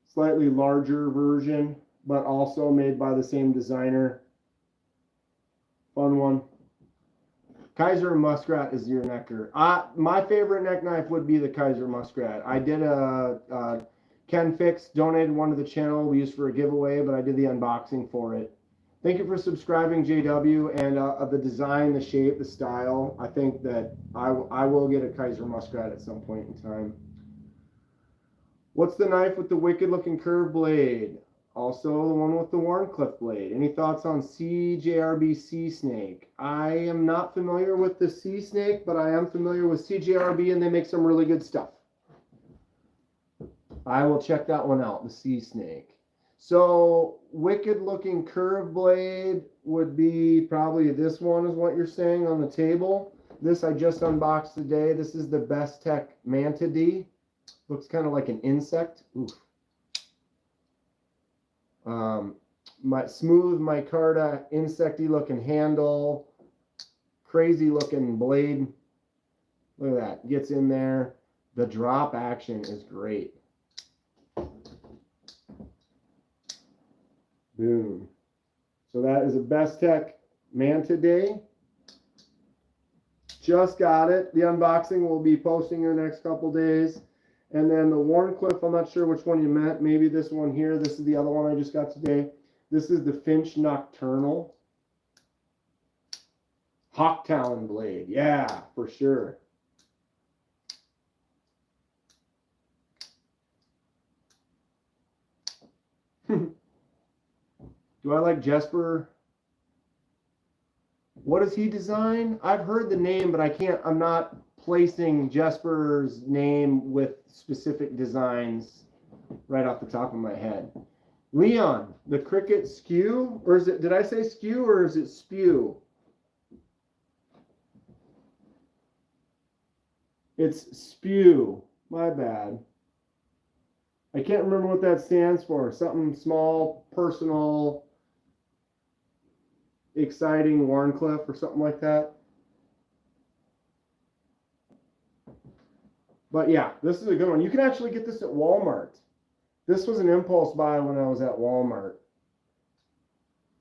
Speaker 1: slightly larger version, but also made by the same designer. Fun one. Kaiser Muskrat is your necker. My favorite neck knife would be the Kaiser Muskrat. I did a Ken Fix donated one to the channel we used for a giveaway, but I did the unboxing for it. Thank you for subscribing, JW, and the design, the shape, the style. I think that I will get a Kaiser Muskrat at some point in time. What's the knife with the wicked looking curved blade? Also the one with the Warncliffe blade. Any thoughts on CJRB Sea Snake? I am not familiar with the Sea Snake, but I am familiar with CJRB, and they make some really good stuff. I will check that one out, the Sea Snake. So wicked looking curved blade would be probably this one is what you're saying on the table. This I just unboxed today. This is the Bestech Mantis. Looks kind of like an insect. Oof. My smooth micarta insecty looking handle. Crazy looking blade. Look at that. Gets in there. The drop action is great. Boom. So that is a Bestech Mantis. Just got it. The unboxing will be posting in the next couple days. And then the Warncliffe, I'm not sure which one you meant. Maybe this one here. This is the other one I just got today. This is the Finch Nocturnal. Hawk Talon blade. Yeah, for sure. Do I like Jesper? What does he design? I've heard the name, but I'm not placing Jesper's name with specific designs right off the top of my head. Leon, the Cricket Skew? Or is it, did I say skew or is it spew? It's spew. My bad. I can't remember what that stands for. Something small, personal, exciting, Warncliffe or something like that. But yeah, this is a good one. You can actually get this at Walmart. This was an impulse buy when I was at Walmart.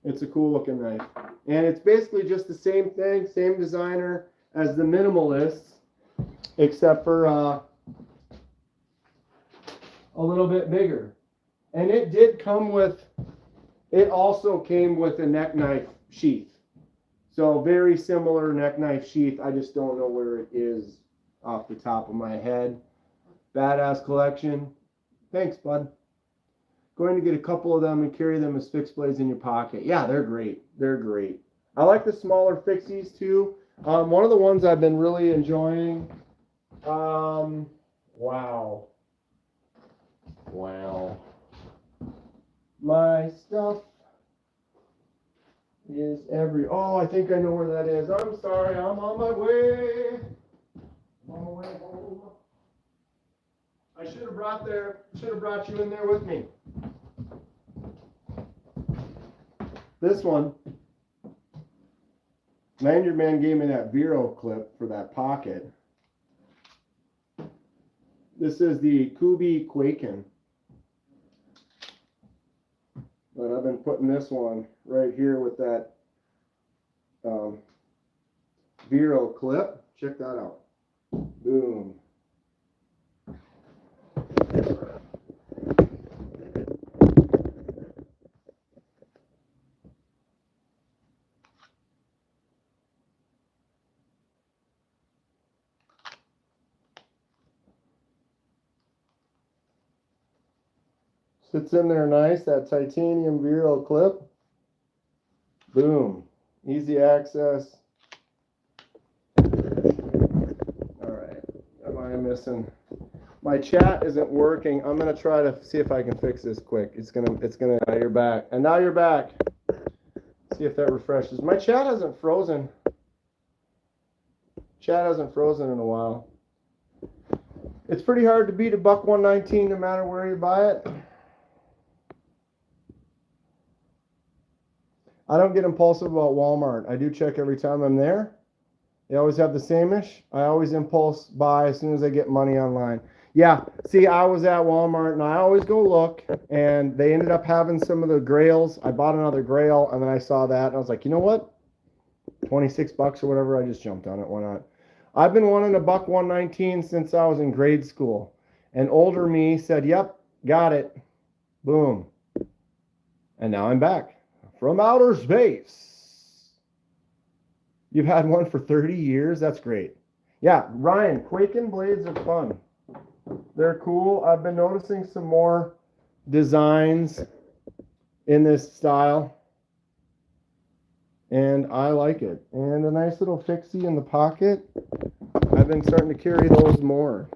Speaker 1: It's a cool looking knife. And it's basically just the same thing, same designer as the Minimalist, except for a little bit bigger. And it did come with, it also came with a neck knife sheath. So very similar neck knife sheath. I just don't know where it is off the top of my head. Badass collection. Thanks, bud. Going to get a couple of them and carry them as fixed blades in your pocket. Yeah, they're great. They're great. I like the smaller fixies too. One of the ones I've been really enjoying. Wow. My stuff is oh, I think I know where that is. I'm sorry, I'm on my way. I'm on my way home. I should have brought you in there with me. This one, Lanyard Man gave me that Vero clip for that pocket. This is the Kubi Quaken. But I've been putting this one right here with that Vero clip. Check that out. Boom. Sits in there nice, that titanium Vero clip. Boom. Easy access. Alright. Am I missing? My chat isn't working. I'm gonna try to see if I can fix this quick. It's gonna now you're back. And now you're back. See if that refreshes. My chat hasn't frozen. Chat hasn't frozen in a while. It's pretty hard to beat a buck 119 no matter where you buy it. I don't get impulsive about Walmart. I do check every time I'm there. They always have the same-ish. I always impulse buy as soon as I get money online. Yeah, see, I was at Walmart, and I always go look, and they ended up having some of the grails. I bought another grail, and then I saw that, and I was like, you know what? 26 bucks or whatever, I just jumped on it. Why not? I've been wanting a buck 119 since I was in grade school. And older me said, yep, got it. Boom. And now I'm back. From outer space. You've had one for 30 years? That's great. Yeah, Ryan, Quaken blades are fun. They're cool. I've been noticing some more designs in this style. And I like it. And a nice little fixie in the pocket. I've been starting to carry those more.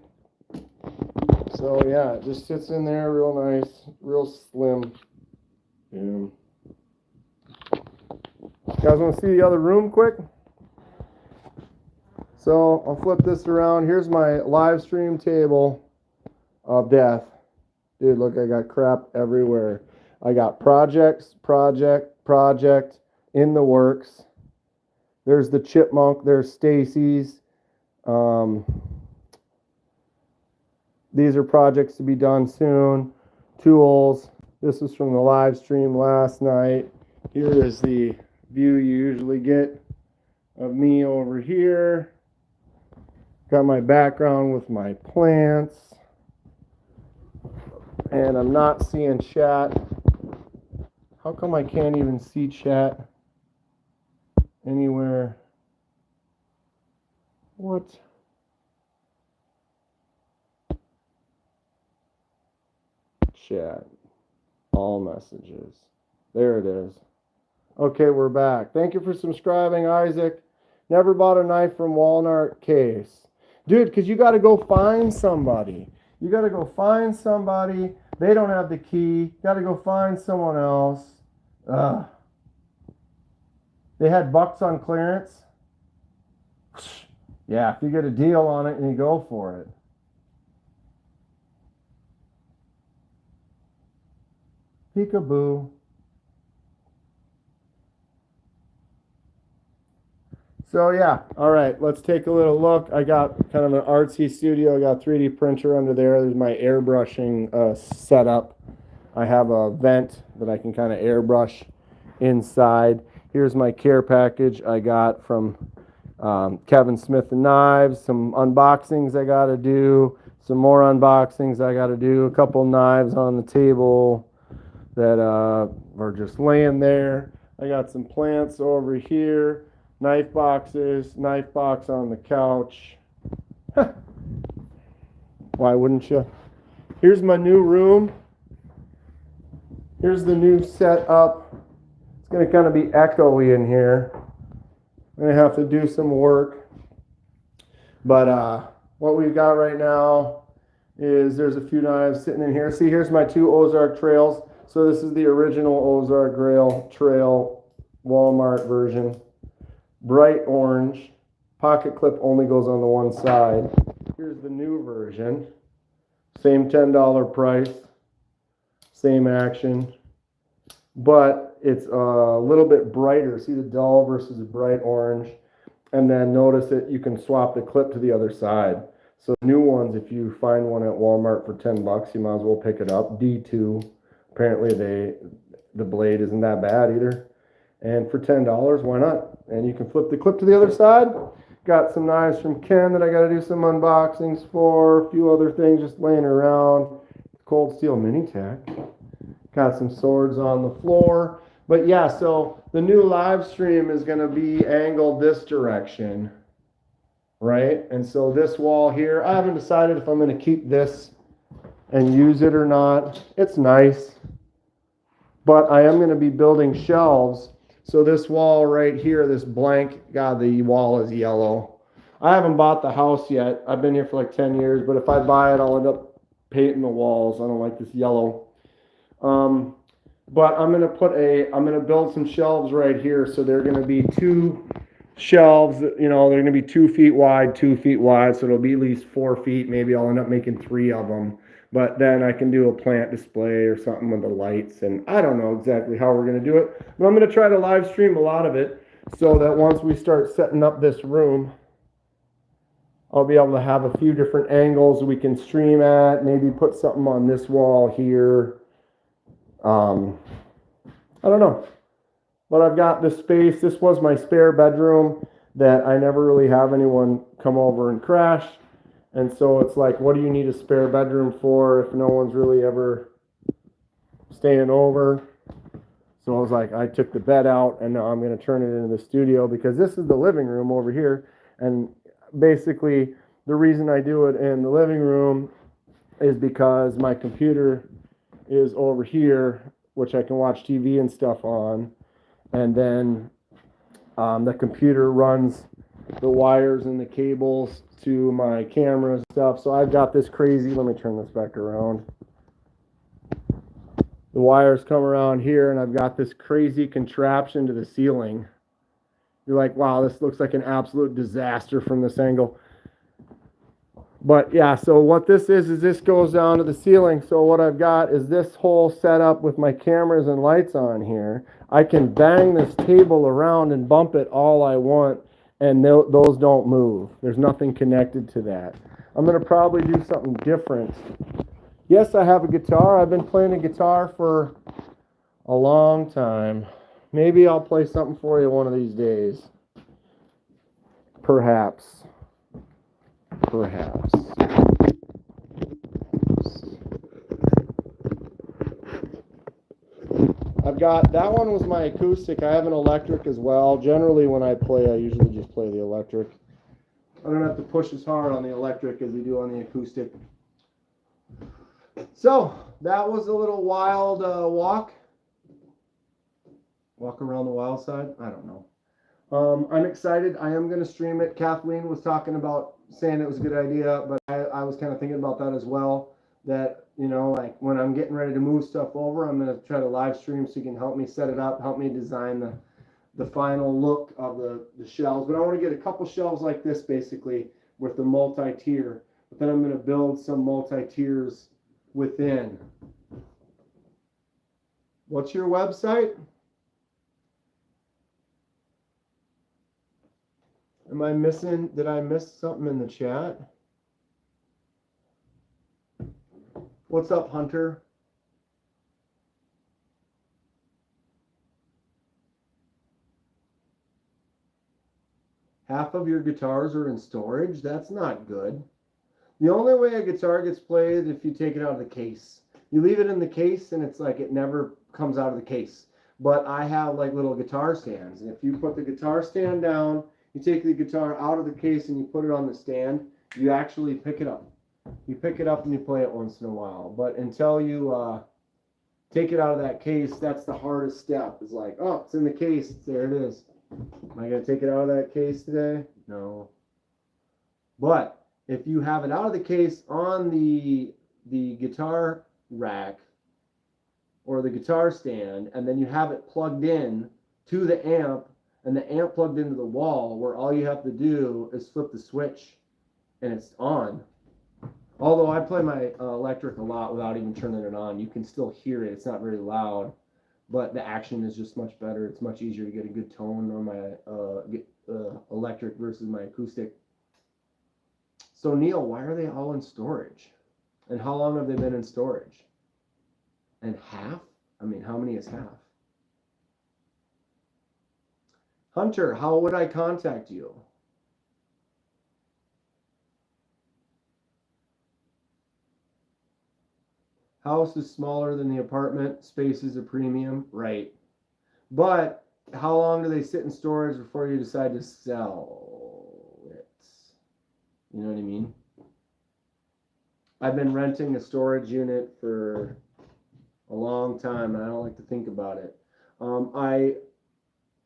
Speaker 1: So yeah, it just sits in there real nice, real slim. Boom. You guys want to see the other room quick? So I'll flip this around. Here's my live stream table of death. Dude, look, I got crap everywhere. I got project in the works. There's the chipmunk. There's Stacy's. These are projects to be done soon. Tools. This is from the live stream last night. Here is the view you usually get of me over here. Got my background with my plants. And I'm not seeing chat. How come I can't even see chat anywhere? What? Chat. All messages. There it is. Okay, we're back. Thank you for subscribing, Isaac. Never bought a knife from Walmart case. Dude, because you got to go find somebody. You got to go find somebody. They don't have the key. Got to go find someone else. Ugh. They had bucks on clearance. Yeah, if you get a deal on it and you go for it. Peekaboo. So yeah, all right, let's take a little look. I got kind of an artsy studio. I got a 3D printer under there. There's my airbrushing setup. I have a vent that I can kind of airbrush inside. Here's my care package I got from Kevin Smith and Knives. Some unboxings I got to do. some more unboxings I got to do. A couple knives on the table that are just laying there. I got some plants over here. Knife boxes. Knife box on the couch. Why wouldn't you? Here's my new room. Here's the new setup. It's going to kind of be echoey in here. I'm going to have to do some work. But what we've got right now is there's a few knives sitting in here. See, here's my 2 Ozark trails. So this is the original Ozark trail Walmart version. Bright orange. Pocket clip only goes on the one side. Here's the new version. Same $10 price. Same action. But it's a little bit brighter. See the dull versus the bright orange. And then notice that you can swap the clip to the other side. So new ones, if you find one at Walmart for $10, you might as well pick it up. D2. Apparently the blade isn't that bad either. And for $10, why not? And you can flip the clip to the other side. Got some knives from Ken that I got to do some unboxings for. A few other things just laying around. Cold steel mini tack. Got some swords on the floor. But yeah, so the new live stream is going to be angled this direction. Right? And so this wall here, I haven't decided if I'm going to keep this and use it or not. It's nice. But I am going to be building shelves. So this wall right here, this blank, God, the wall is yellow. I haven't bought the house yet. I've been here for like 10 years, but if I buy it, I'll end up painting the walls. I don't like this yellow. But I'm going to build some shelves right here. So they're going to be 2 shelves, you know, they're going to be 2 feet wide, 2 feet wide. So it'll be at least 4 feet. Maybe I'll end up making 3 of them. But then I can do a plant display or something with the lights. And I don't know exactly how we're going to do it. But I'm going to try to live stream a lot of it so that once we start setting up this room, I'll be able to have a few different angles we can stream at. Maybe put something on this wall here. I don't know. But I've got this space. This was my spare bedroom that I never really have anyone come over and crash. And so it's like, what do you need a spare bedroom for if no one's really ever staying over? So I was like, I took the bed out and now I'm going to turn it into the studio because this is the living room over here. And basically the reason I do it in the living room is because my computer is over here, which I can watch TV and stuff on. And then the computer runs the wires and the cables to my camera and stuff. So I've got this crazy, let me turn this back around. The wires come around here and I've got this crazy contraption to the ceiling. You're like, wow, this looks like an absolute disaster from this angle. But yeah, so what this is this goes down to the ceiling. So what I've got is this whole setup with my cameras and lights on here. I can bang this table around and bump it all I want, and those don't move. There's nothing connected to that. I'm going to probably do something different. Yes, I have a guitar. I've been playing a guitar for a long time. Maybe I'll play something for you one of these days. Perhaps. I've got, that one was my acoustic. I have an electric as well. Generally when I play, I usually just play the electric. I don't have to push as hard on the electric as we do on the acoustic. So, that was a little wild walk. Walk around the wild side? I don't know. I'm excited. I am going to stream it. Kathleen was talking about saying it was a good idea, but I was kind of thinking about that as well. That, you know, like when I'm getting ready to move stuff over, I'm going to try to live stream so you can help me set it up, help me design the final look of the shelves. But I want to get a couple shelves like this basically with the multi-tier. But then I'm going to build some multi-tiers within. What's your website? Am I missing? Did I miss something in the chat? What's up, Hunter? Half of your guitars are in storage? That's not good. The only way a guitar gets played is if you take it out of the case. You leave it in the case and it's like it never comes out of the case. But I have like little guitar stands, and if you put the guitar stand down, you take the guitar out of the case and you put it on the stand, you actually pick it up. You pick it up and you play it once in a while. But until you take it out of that case, that's the hardest step. It's like, oh, it's in the case. There it is. Am I going to take it out of that case today? No. But if you have it out of the case on the guitar rack or the guitar stand, and then you have it plugged in to the amp, and the amp plugged into the wall, where all you have to do is flip the switch and it's on. Although I play my electric a lot without even turning it on, you can still hear it. It's not very loud, but the action is just much better. It's much easier to get a good tone on my electric versus my acoustic. So Neil, why are they all in storage? And how long have they been in storage? And half? I mean, how many is half? Hunter, how would I contact you? House is smaller than the apartment. Space is a premium. Right. But how long do they sit in storage before you decide to sell it? You know what I mean? I've been renting a storage unit for a long time, and I don't like to think about it.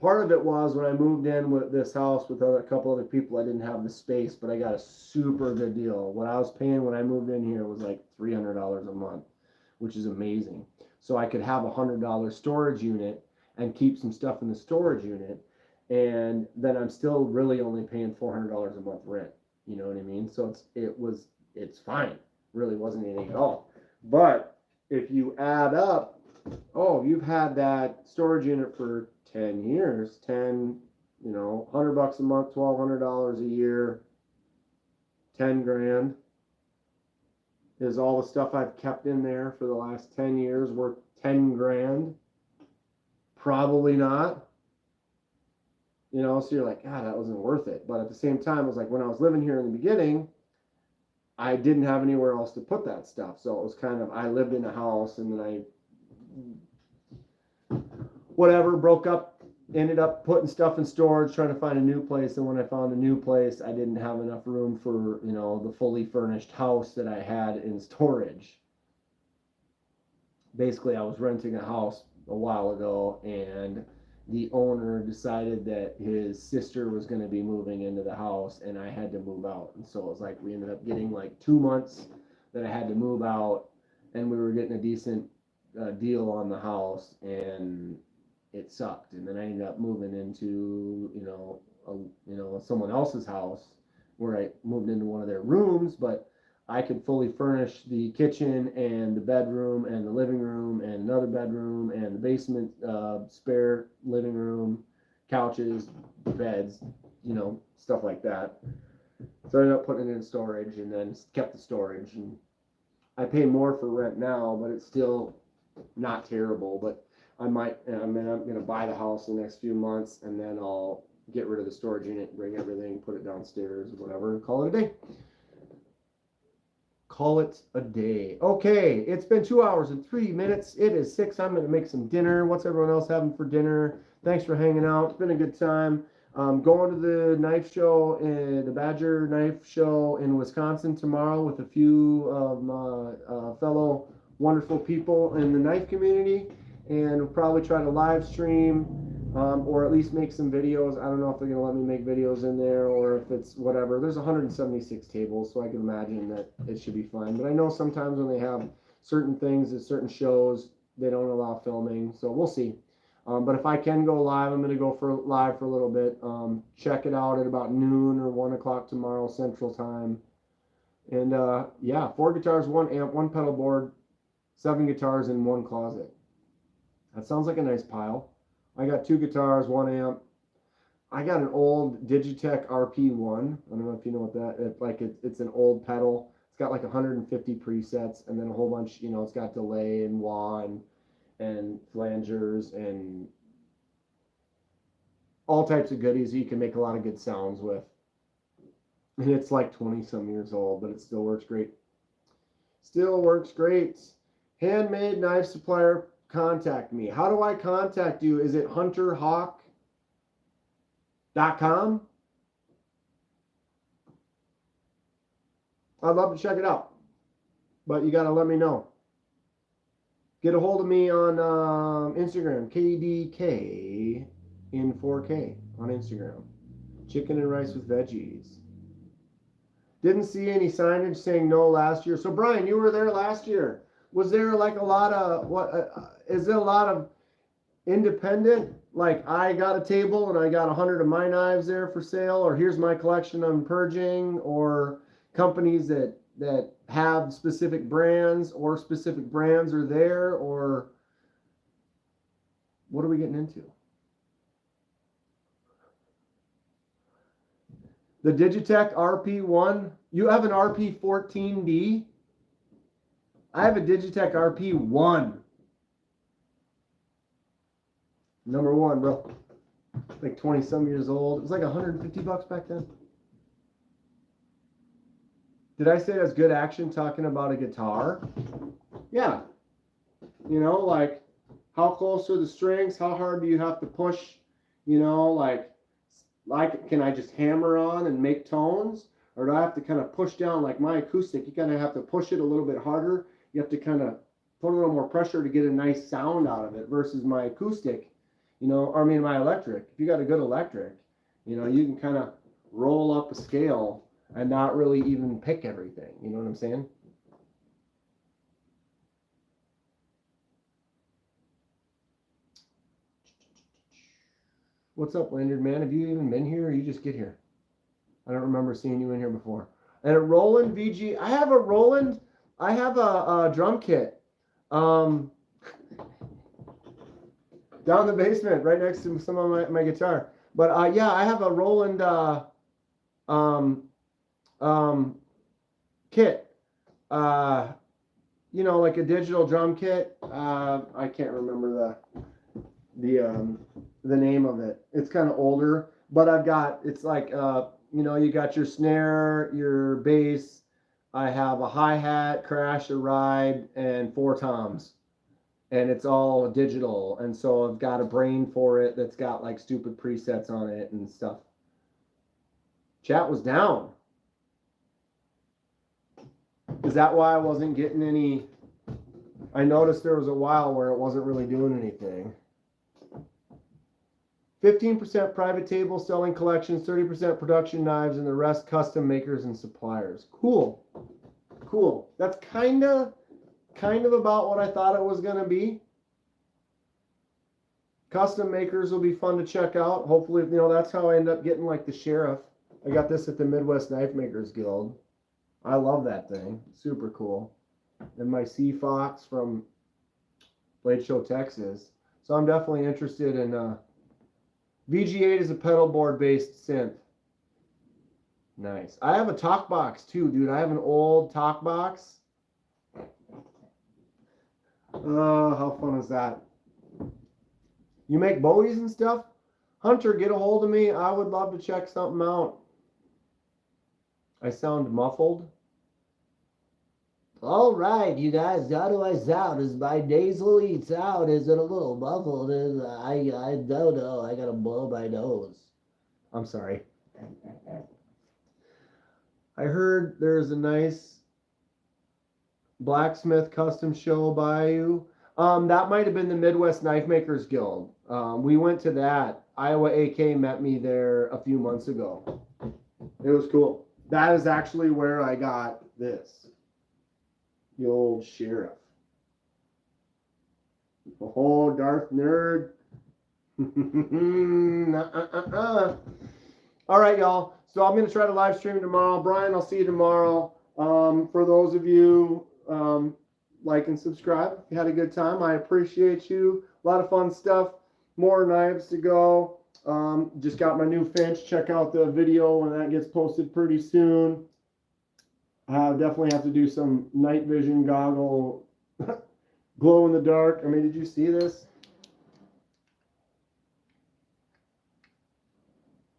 Speaker 1: Part of it was when I moved in with this house with a couple other people, I didn't have the space, but I got a super good deal. What I was paying when I moved in here was like $300 a month, which is amazing. So I could have a $100 storage unit and keep some stuff in the storage unit, and then I'm still really only paying $400 a month rent. You know what I mean? So it's fine. Really wasn't anything at all. But if you add up, oh, you've had that storage unit for 10 years, 10, $100 a month, $1,200 a year, 10 grand is all the stuff I've kept in there for the last 10 years worth 10 grand. Probably not. So you're like, God, that wasn't worth it. But at the same time, it was like when I was living here in the beginning, I didn't have anywhere else to put that stuff. So it was kind of, I lived in a house and then broke up, ended up putting stuff in storage, trying to find a new place. And when I found a new place, I didn't have enough room for, the fully furnished house that I had in storage. Basically, I was renting a house a while ago, and the owner decided that his sister was going to be moving into the house, and I had to move out. And so it was like we ended up getting like 2 months that I had to move out, and we were getting a decent deal on the house, and it sucked. And then I ended up moving into someone else's house, where I moved into one of their rooms, but I could fully furnish the kitchen and the bedroom and the living room and another bedroom and the basement, spare living room, couches, beds, stuff like that. So I ended up putting it in storage and then kept the storage. And I pay more for rent now, but it's still not terrible. But I'm going to buy the house in the next few months, and then I'll get rid of the storage unit, bring everything, put it downstairs, whatever, and call it a day. Call it a day. Okay, it's been 2 hours and 3 minutes. It is 6. I'm going to make some dinner. What's everyone else having for dinner? Thanks for hanging out. It's been a good time. Going to the knife show, the Badger Knife Show in Wisconsin tomorrow with a few of my fellow wonderful people in the knife community, and we'll probably try to live stream or at least make some videos. I don't know if they're going to let me make videos in there or if it's whatever. There's 176 tables, so I can imagine that it should be fine. But I know sometimes when they have certain things at certain shows, they don't allow filming, so we'll see. But if I can go live, I'm going to go live for a little bit. Check it out at about noon or 1 o'clock tomorrow Central Time. And 4 guitars, 1 amp, 1 pedal board, 7 guitars in 1 closet. That sounds like a nice pile. I got 2 guitars, 1 amp. I got an old Digitech RP1. I don't know if you know what that is. It's an old pedal. It's got like 150 presets, and then a whole bunch, it's got delay and wah and flangers and all types of goodies you can make a lot of good sounds with. And it's like 20 some years old, but it still works great. Still works great. Handmade knife supplier, contact me. How do I contact you? Is it hunterhawk.com? I'd love to check it out, but you got to let me know. Get a hold of me on Instagram, KDK in 4K on Instagram. Chicken and rice with veggies. Didn't see any signage saying no last year. So Brian, you were there last year. Was there like a lot of is there a lot of independent, like I got a table and I got 100 of my knives there for sale, or here's my collection I'm purging, or companies that have specific brands, or specific brands are there, or what are we getting into? The Digitech RP1. You have an RP14D? I have a Digitech RP1. Number one, bro. Like 20 some years old. It was like $150 back then. Did I say that's good action talking about a guitar? Yeah. You know, like how close are the strings? How hard do you have to push? You know, like can I just hammer on and make tones? Or do I have to kind of push down like my acoustic? You kind of have to push it a little bit harder. You have to kind of put a little more pressure to get a nice sound out of it versus my acoustic, you know, I mean my electric. If you got a good electric, you know, you can kind of roll up a scale and not really even pick everything. You know what I'm saying? What's up, Leonard, man? Have you even been here, or you just get here? I don't remember seeing you in here before. And a Roland VG. I have a Roland. I have a drum kit. Down in the basement, right next to some of my guitar. But yeah, I have a Roland kit. You know, like a digital drum kit. I can't remember the name of it. It's kind of older, but I've got, it's like you know, you got your snare, your bass. I have a hi-hat, crash, a ride, and 4 toms. And it's all digital. And so I've got a brain for it that's got like stupid presets on it and stuff. Chat was down. Is that why I wasn't getting any? I noticed there was a while where it wasn't really doing anything. 15% private table selling collections, 30% production knives, and the rest custom makers and suppliers. Cool. Cool. That's kind of about what I thought it was going to be. Custom makers will be fun to check out. Hopefully, you know, that's how I end up getting like the Sheriff. I got this at the Midwest Knife Makers Guild. I love that thing. Super cool. And my Sea Fox from Blade Show, Texas. So I'm definitely interested in VG8 is a pedal board based synth. Nice. I have a talk box too, dude. I have an old talk box. How fun is that? You make Bowies and stuff? Hunter, get a hold of me. I would love to check something out. I sound muffled.
Speaker 2: All right, you guys, how do I sound? Is my nasally sound, is it a little muffled? I don't know. I gotta blow my nose.
Speaker 1: I'm sorry. I heard there's a nice blacksmith custom show by you. That might have been the Midwest Knife Makers Guild. We went to that. Iowa AK met me there a few months ago. It was cool. That is actually where I got this. The old Sheriff. Oh, Darth Nerd. All right, y'all. So I'm going to try to live stream tomorrow. Brian, I'll see you tomorrow. For those of you, like and subscribe. If you had a good time, I appreciate you. A lot of fun stuff. More knives to go. Just got my new Finch. Check out the video when that gets posted pretty soon. I definitely have to do some night vision goggle glow in the dark. I mean, did you see this?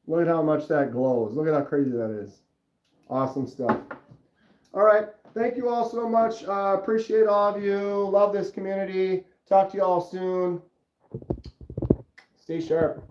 Speaker 1: Look at how much that glows. Look at how crazy that is. Awesome stuff. All right. Thank you all so much. Appreciate all of you. Love this community. Talk to you all soon. Stay sharp.